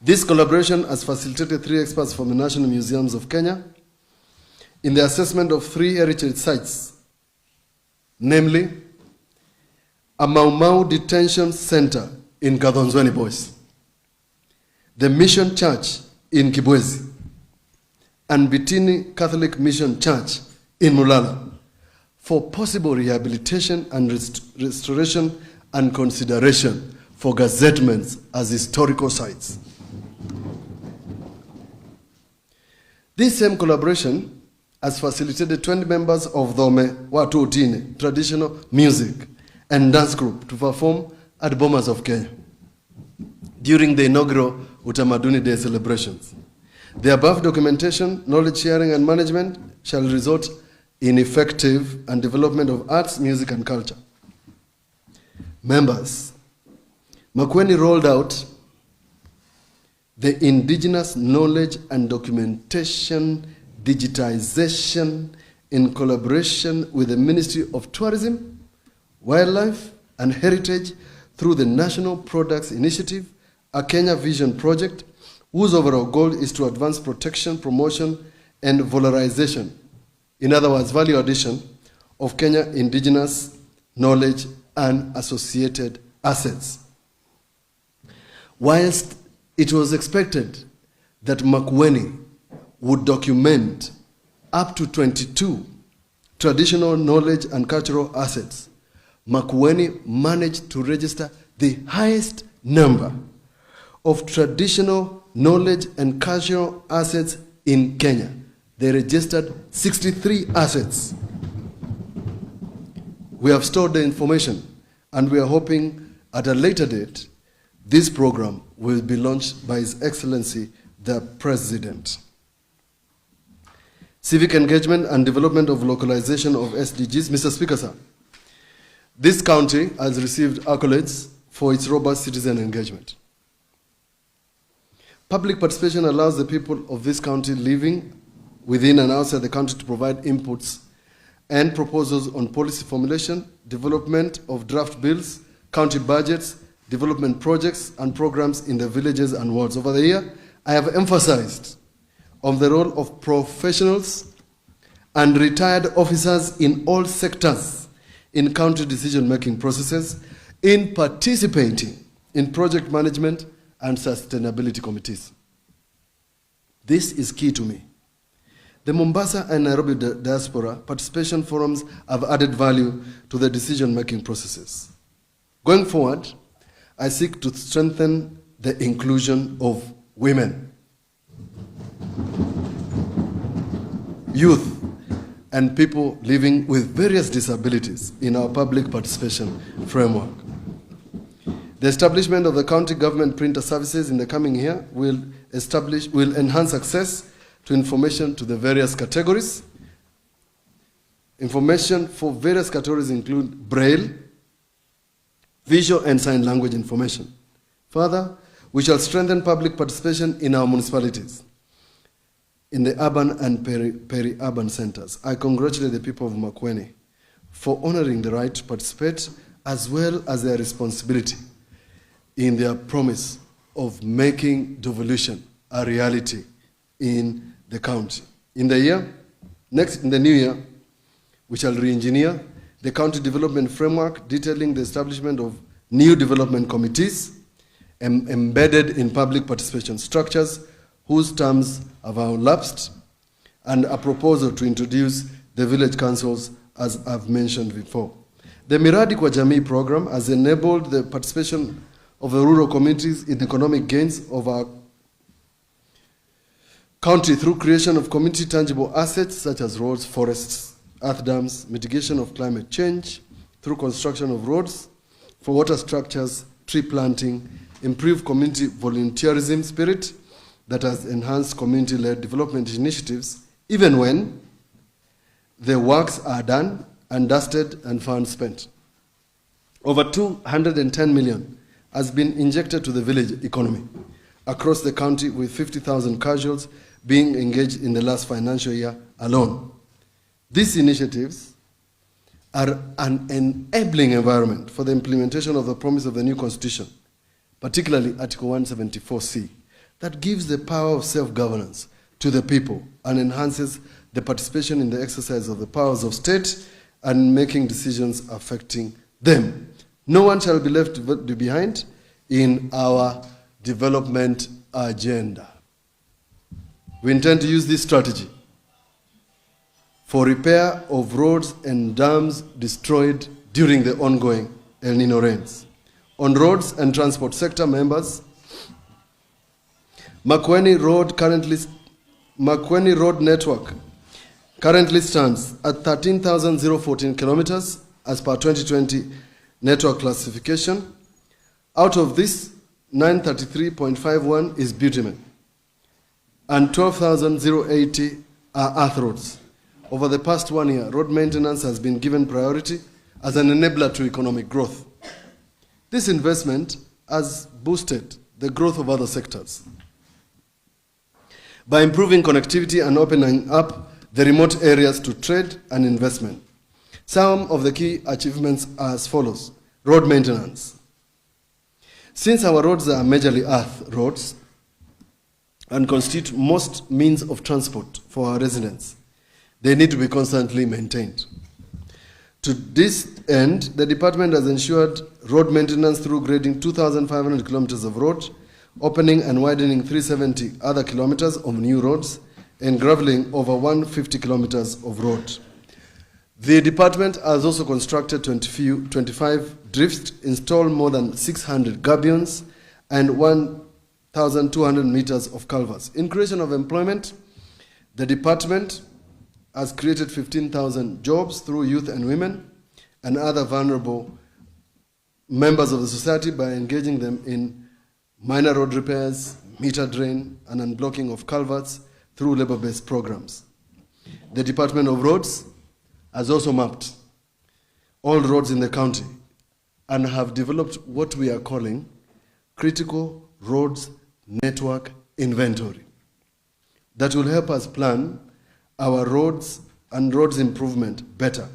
This collaboration has facilitated 3 experts from the National Museums of Kenya in the assessment of 3 heritage sites, namely a Mau Mau Detention Center in Kadhonzweni Boys, the Mission Church in Kibwezi, and Bitini Catholic Mission Church in Mulala for possible rehabilitation and restoration and consideration for gazettements as historical sites. This same collaboration has facilitated 20 members of the Watu Otine traditional music and dance group to perform at Bomas of Kenya during the inaugural Utamaduni Day celebrations. The above documentation, knowledge sharing and management shall result in effective and development of arts, music and culture. Members, Makueni rolled out the indigenous knowledge and documentation digitization in collaboration with the Ministry of Tourism, Wildlife and Heritage through the National Products Initiative, a Kenya Vision project, whose overall goal is to advance protection, promotion, and valorization, in other words, value addition of Kenya indigenous knowledge and associated assets. Whilst it was expected that Makueni would document up to 22 traditional knowledge and cultural assets, Makueni managed to register the highest number of traditional knowledge and cultural assets in Kenya. They registered 63 assets. We have stored the information and we are hoping at a later date this program will be launched by His Excellency the President. Civic engagement and development of localization of SDGs. Mr. Speaker, sir, this county has received accolades for its robust citizen engagement. Public participation allows the people of this county living within and outside the country to provide inputs and proposals on policy formulation, development of draft bills, county budgets, development projects and programs in the villages and wards. Over the year, I have emphasized on the role of professionals and retired officers in all sectors in county decision-making processes, in participating in project management and sustainability committees. This is key to me. The Mombasa and Nairobi diaspora participation forums have added value to the decision-making processes. Going forward, I seek to strengthen the inclusion of women, youth, and people living with various disabilities in our public participation framework. The establishment of the county government printer services in the coming year will enhance access to information to the various categories. Information for various categories include Braille, visual and sign language information. Further, we shall strengthen public participation in our municipalities, in the urban and peri-urban centers. I congratulate the people of Makueni for honoring the right to participate as well as their responsibility in their promise of making devolution a reality in the county. In the new year, we shall re-engineer the county development framework detailing the establishment of new development committees embedded in public participation structures whose terms have elapsed, and a proposal to introduce the village councils as I've mentioned before. The Miradi kwa Jamii program has enabled the participation of the rural communities in economic gains of our county through creation of community tangible assets such as roads, forests, earth dams, mitigation of climate change through construction of roads, for water structures, tree planting, improved community volunteerism spirit that has enhanced community-led development initiatives, even when the works are done and dusted and funds spent. Over 210 million has been injected to the village economy across the county, with 50,000 casuals being engaged in the last financial year alone. These initiatives are an enabling environment for the implementation of the promise of the new constitution, particularly Article 174C, that gives the power of self-governance to the people and enhances the participation in the exercise of the powers of state and making decisions affecting them. No one shall be left behind in our development agenda. We intend to use this strategy for repair of roads and dams destroyed during the ongoing El Nino rains. On roads and transport sector members, Makueni Road network currently stands at 13,014 kilometers as per 2020 network classification. Out of this, 933.51 is bitumen and 12,080 are earth roads. Over the past 1 year, road maintenance has been given priority as an enabler to economic growth. This investment has boosted the growth of other sectors by improving connectivity and opening up the remote areas to trade and investment. Some of the key achievements are as follows. Road maintenance. Since our roads are majorly earth roads and constitute most means of transport for our residents, they need to be constantly maintained. To this end, the department has ensured road maintenance through grading 2,500 kilometers of road, opening and widening 370 other kilometers of new roads, and graveling over 150 kilometers of road. The department has also constructed 25 drifts, installed more than 600 gabions, and 1,200 meters of culverts. In creation of employment, the department has created 15,000 jobs through youth and women and other vulnerable members of the society by engaging them in minor road repairs, meter drain, and unblocking of culverts through labor-based programs. The Department of Roads has also mapped all roads in the county and have developed what we are calling critical roads network inventory that will help us plan our roads and roads improvement better.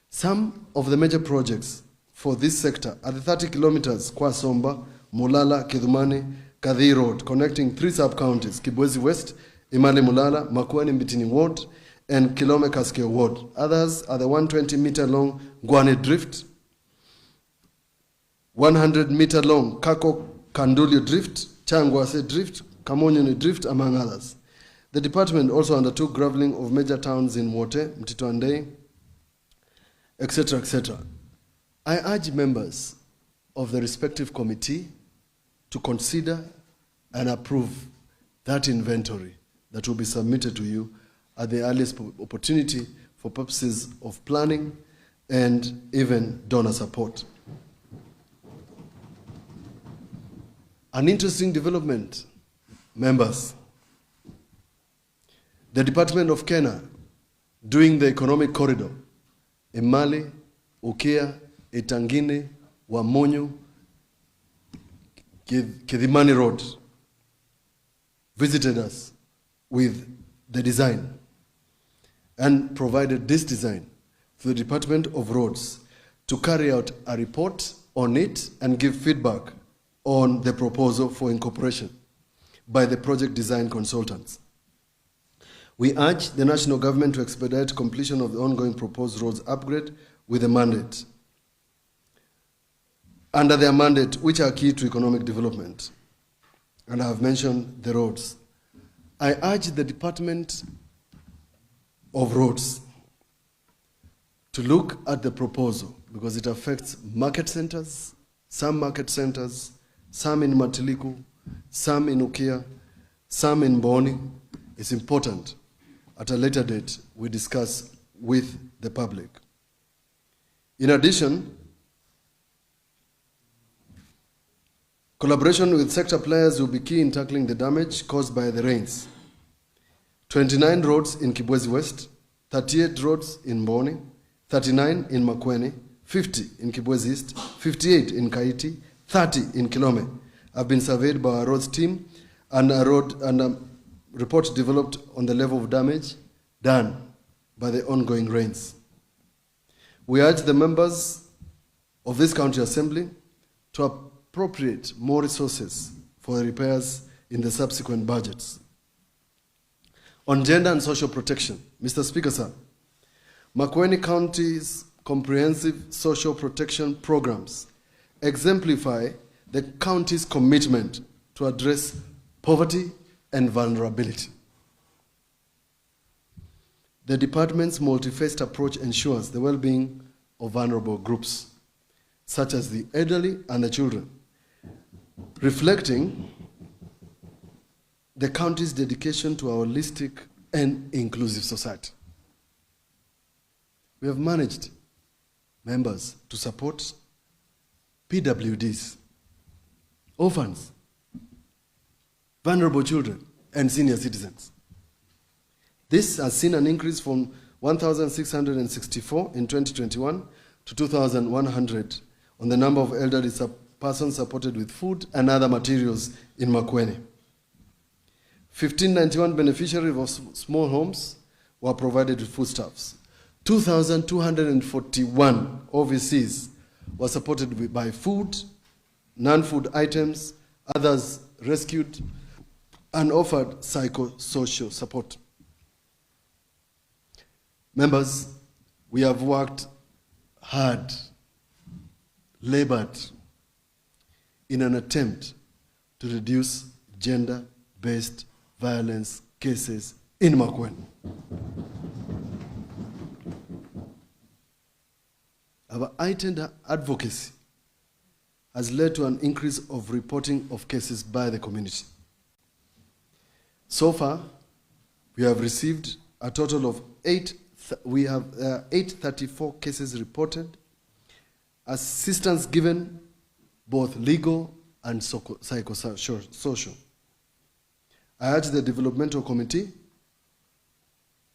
Some of the major projects for this sector are the 30 kilometers Kwasomba, Mulala, Kidhumani, Kadhi Road, connecting 3 sub-counties, Kibwezi West, Imali Mulala, Makueni Mbitini Ward, and Kilome Kaske Ward. Others are the 120-meter-long Gwane Drift, 100-meter-long Kako Kanduli Drift, Changwase Drift, Kamonyoni Drift, among others. The department also undertook graveling of major towns in Wote, Mtituandei, etc., etc. I urge members of the respective committee to consider and approve that inventory that will be submitted to you at the earliest opportunity for purposes of planning and even donor support. An interesting development, members. The Department of Kenya doing the economic corridor, Emali, Ukia, Etangine, Wamonyo, Kidhimani Road, visited us with the design and provided this design to the Department of Roads to carry out a report on it and give feedback on the proposal for incorporation by the project design consultants. We urge the national government to expedite completion of the ongoing proposed roads upgrade with a mandate, under their mandate, which are key to economic development. And I have mentioned the roads. I urge the Department of Roads to look at the proposal because it affects market centers, some in Matiliku, some in Ukia, some in Boni. It's important at a later date we discuss with the public. In addition, collaboration with sector players will be key in tackling the damage caused by the rains. 29 roads in Kibwezi West, 38 roads in Boni, 39 in Makueni, 50 in Kibwezi East, 58 in Kaiti, 30 in Kilome have been surveyed by our roads team and a report developed on the level of damage done by the ongoing rains. We urge the members of this county assembly to appropriate more resources for the repairs in the subsequent budgets. On gender and social protection, Mr. Speaker, sir, Makueni County's comprehensive social protection programs exemplify the county's commitment to address poverty, and vulnerability. The department's multi-faced approach ensures the well-being of vulnerable groups, such as the elderly and the children, reflecting the county's dedication to our holistic and inclusive society. We have managed, members, to support PWDs, orphans, vulnerable children, and senior citizens. This has seen an increase from 1,664 in 2021 to 2,100 on the number of elderly persons supported with food and other materials in Makueni. 1,591 beneficiaries of small homes were provided with foodstuffs. 2,241 overseas were supported by food, non-food items, others rescued, and offered psychosocial support. Members, we have worked hard, labored in an attempt to reduce gender-based violence cases in Makueni. Our heightened advocacy has led to an increase of reporting of cases by the community. So far, we have received a total of 834 cases reported, assistance given, both legal and psychosocial. I urge the developmental committee,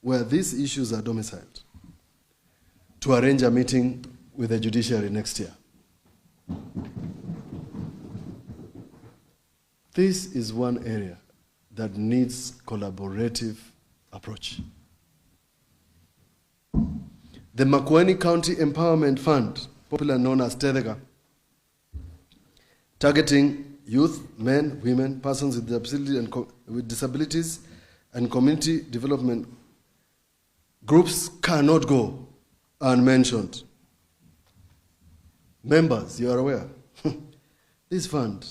where these issues are domiciled, to arrange a meeting with the judiciary next year. This is one area that needs collaborative approach. The Makueni County Empowerment Fund, popularly known as TEDECA, targeting youth, men, women, persons with disabilities and community development groups cannot go unmentioned. Members, you are aware, this fund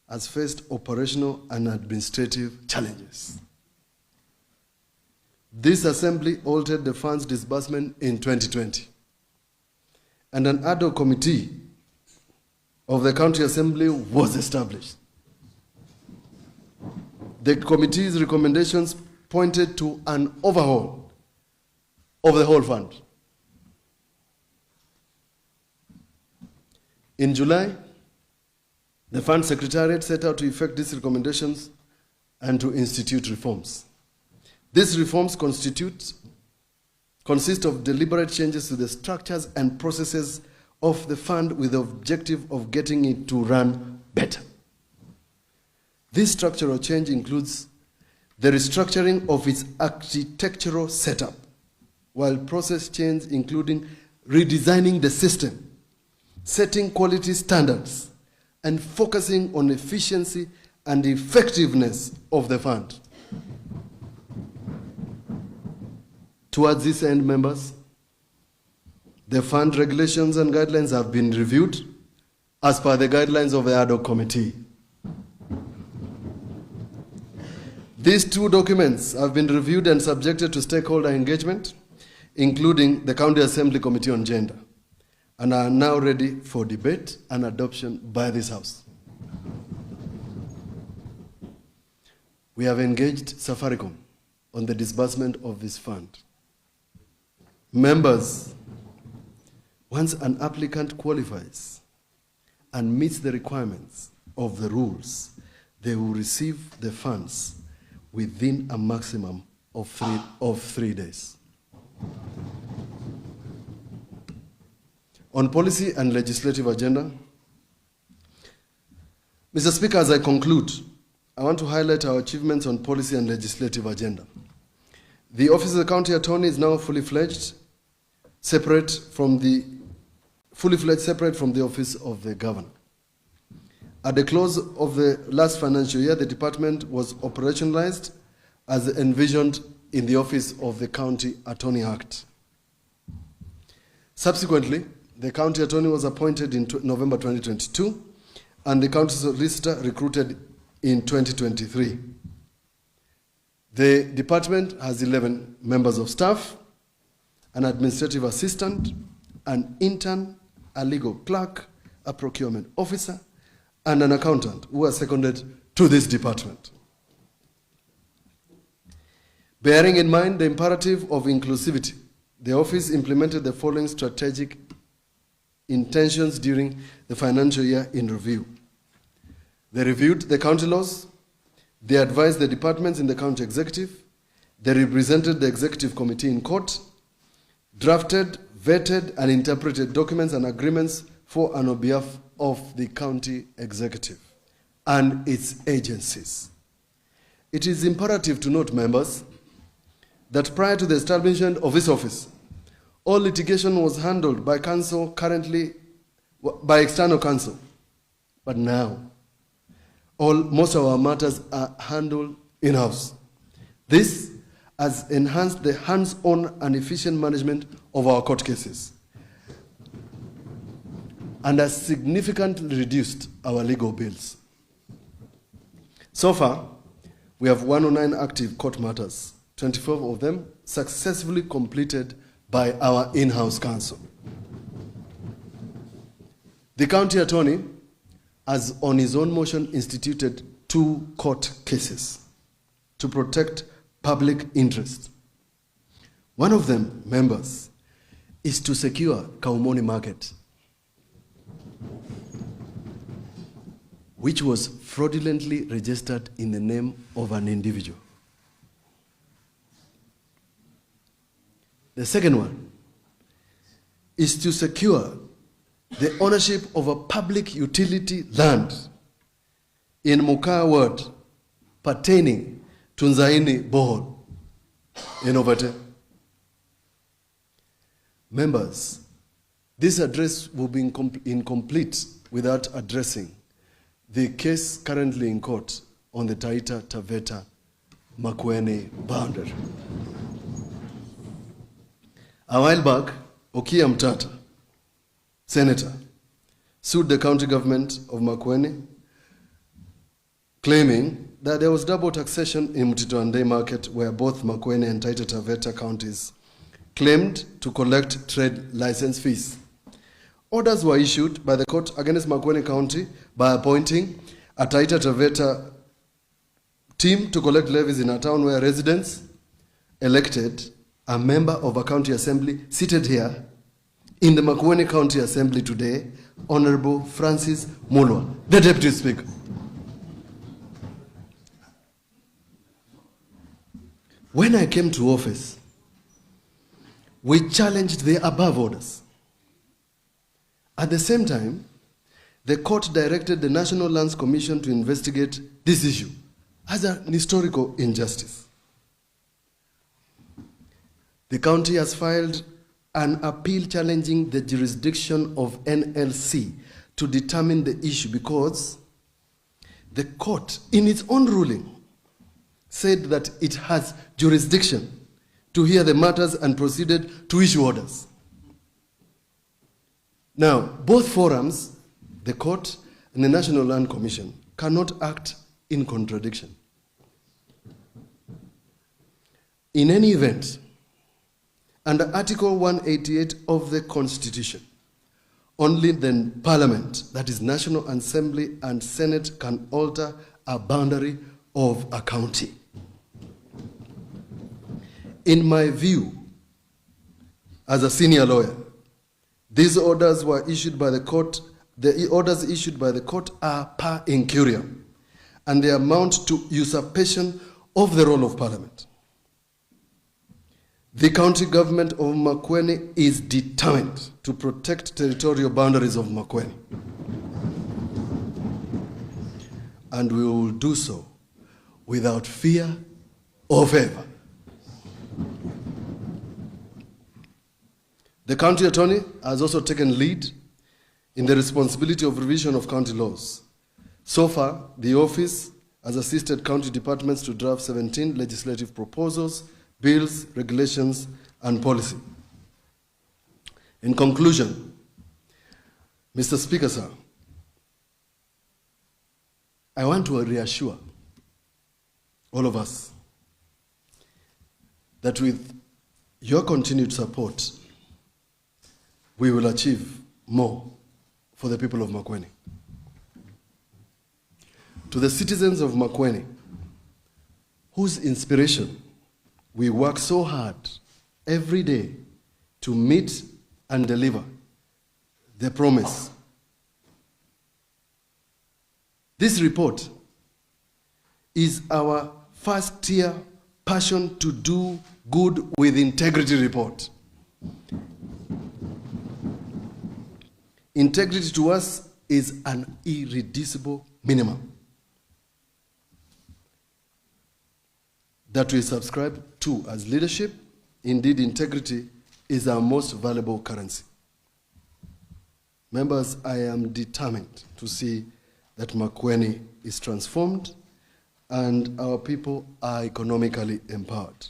has faced operational and administrative challenges. This assembly altered the fund's disbursement in 2020, and an ad hoc committee of the county assembly was established. The committee's recommendations pointed to an overhaul of the whole fund. In July, the fund secretariat set out to effect these recommendations and to institute reforms. These reforms consist of deliberate changes to the structures and processes of the fund with the objective of getting it to run better. This structural change includes the restructuring of its architectural setup, while process change including redesigning the system, setting quality standards, and focusing on efficiency and effectiveness of the fund. Towards this end, members, the fund regulations and guidelines have been reviewed as per the guidelines of the ad hoc committee. These two documents have been reviewed and subjected to stakeholder engagement, including the County Assembly Committee on Gender, and are now ready for debate and adoption by this House. We have engaged Safaricom on the disbursement of this fund. Members, once an applicant qualifies and meets the requirements of the rules, they will receive the funds within a maximum of 3 days. On policy and legislative agenda, Mr. Speaker, as I conclude, I want to highlight our achievements on policy and legislative agenda. The Office of the County Attorney is now fully fledged, separate from the Office of the Governor. At the close of the last financial year, the department was operationalized as envisioned in the Office of the County Attorney Act. Subsequently, the County Attorney was appointed in November 2022, and the County Solicitor recruited in 2023. The department has 11 members of staff, an administrative assistant, an intern, a legal clerk, a procurement officer, and an accountant who are seconded to this department. Bearing in mind the imperative of inclusivity, the office implemented the following strategic intentions during the financial year in review. They reviewed the county laws, they advised the departments in the county executive, they represented the executive committee in court, drafted, vetted, and interpreted documents and agreements for and on behalf of the county executive and its agencies. It is imperative to note, members, that prior to the establishment of this office, all litigation was handled by counsel, currently by external counsel. But now, most of our matters are handled in-house. This has enhanced the hands-on and efficient management of our court cases and has significantly reduced our legal bills. So far, we have 109 active court matters, 24 of them successfully completed by our in-house counsel. The county attorney has on his own motion instituted 2 court cases to protect public interest. One of them, members, is to secure Kaumoni Market, which was fraudulently registered in the name of an individual. The second one is to secure the ownership of a public utility land in Mukaa Ward pertaining to Nzaini Bohol in Ovate. Members, this address will be incomplete without addressing the case currently in court on the Taita Taveta Makueni boundary. A while back, Okia Mtata, senator, sued the county government of Makueni, claiming that there was double taxation in Mutituande market where both Makueni and Taita Taveta counties claimed to collect trade license fees. Orders were issued by the court against Makueni County by appointing a Taita Taveta team to collect levies in a town where residents elected a member of a county assembly seated here in the Makueni County Assembly today, Honorable Francis Mulwa, the Deputy Speaker. When I came to office, we challenged the above orders. At the same time, the court directed the National Lands Commission to investigate this issue as an historical injustice. The county has filed an appeal challenging the jurisdiction of NLC to determine the issue because the court, in its own ruling, said that it has jurisdiction to hear the matters and proceeded to issue orders. Now, both forums, the court and the National Land Commission, cannot act in contradiction. In any event, under Article 188 of the Constitution, only the Parliament, that is National Assembly and Senate, can alter a boundary of a county. In my view, as a senior lawyer, these orders were issued by the court. The orders issued by the court are per incuriam, and they amount to usurpation of the role of Parliament. The county government of Makueni is determined to protect territorial boundaries of Makueni. And we will do so without fear or favor. The county attorney has also taken lead in the responsibility of revision of county laws. So far, the office has assisted county departments to draft 17 legislative proposals, bills, regulations, and policy. In conclusion, Mr. Speaker, sir, I want to reassure all of us that with your continued support, we will achieve more for the people of Makueni. To the citizens of Makueni, whose inspiration we work so hard every day to meet and deliver the promise. This report is our first-tier passion to do good with integrity report. Integrity to us is an irreducible minimum that we subscribe to as leadership. Indeed, integrity is our most valuable currency. Members, I am determined to see that Makueni is transformed and our people are economically empowered.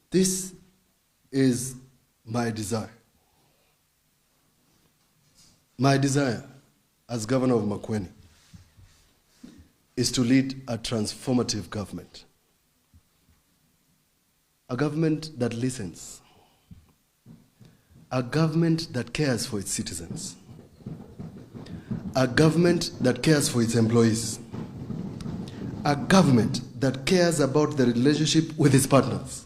This is my desire. My desire as governor of Makueni is to lead a transformative government. A government that listens. A government that cares for its citizens. A government that cares for its employees. A government that cares about the relationship with its partners.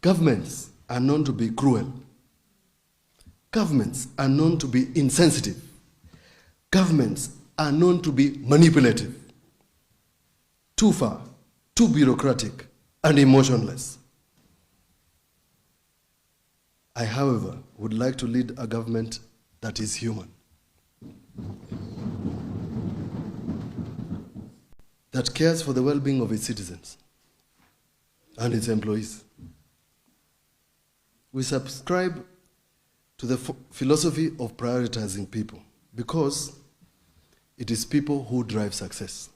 Governments are known to be cruel. Governments are known to be insensitive. Governments are known to be manipulative. Too far, too bureaucratic, and emotionless. I, however, would like to lead a government that is human. That cares for the well-being of its citizens and its employees. We subscribe to the philosophy of prioritizing people because it is people who drive success,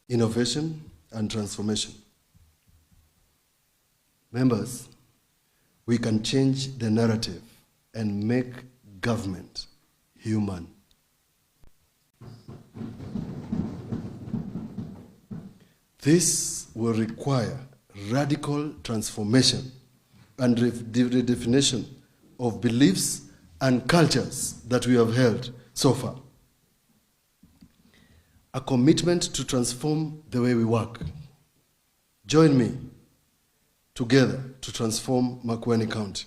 innovation, and transformation. Members, we can change the narrative and make government human. This will require radical transformation and redefinition of beliefs and cultures that we have held so far. A commitment to transform the way we work. Join me together to transform Makueni County.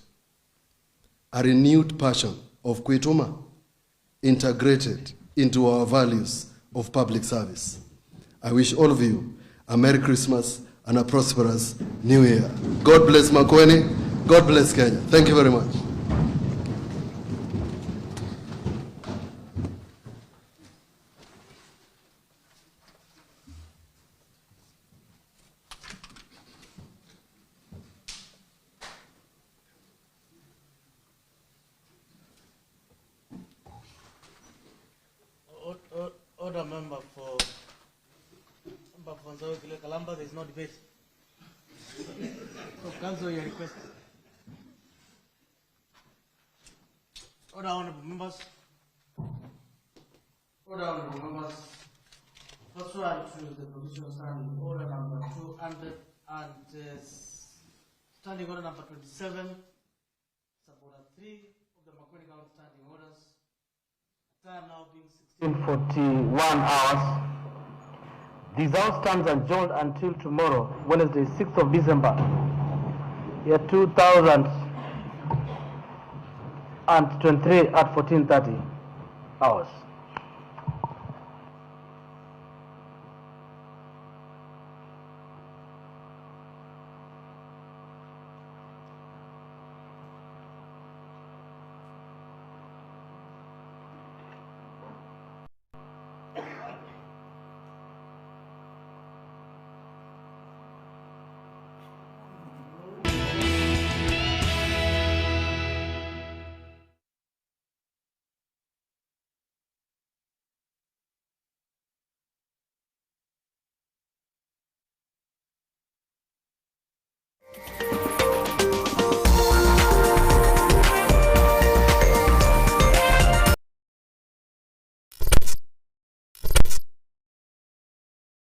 A renewed passion of Kwituma integrated into our values of public service. I wish all of you a Merry Christmas and a prosperous New Year. God bless Makueni. God bless Kenya. Thank you very much. Order member for Kalamba, there is no debate. So cancel your request. Order, honorable members. Order, honorable members. Pursuant to the provision standing order number 200 and standing order number 27, suborder 3 of the Makueni County standing orders. Time now being 16:41 hours. This house stands adjourned until tomorrow, Wednesday, 6th of December, year 2023 at 14:30 hours.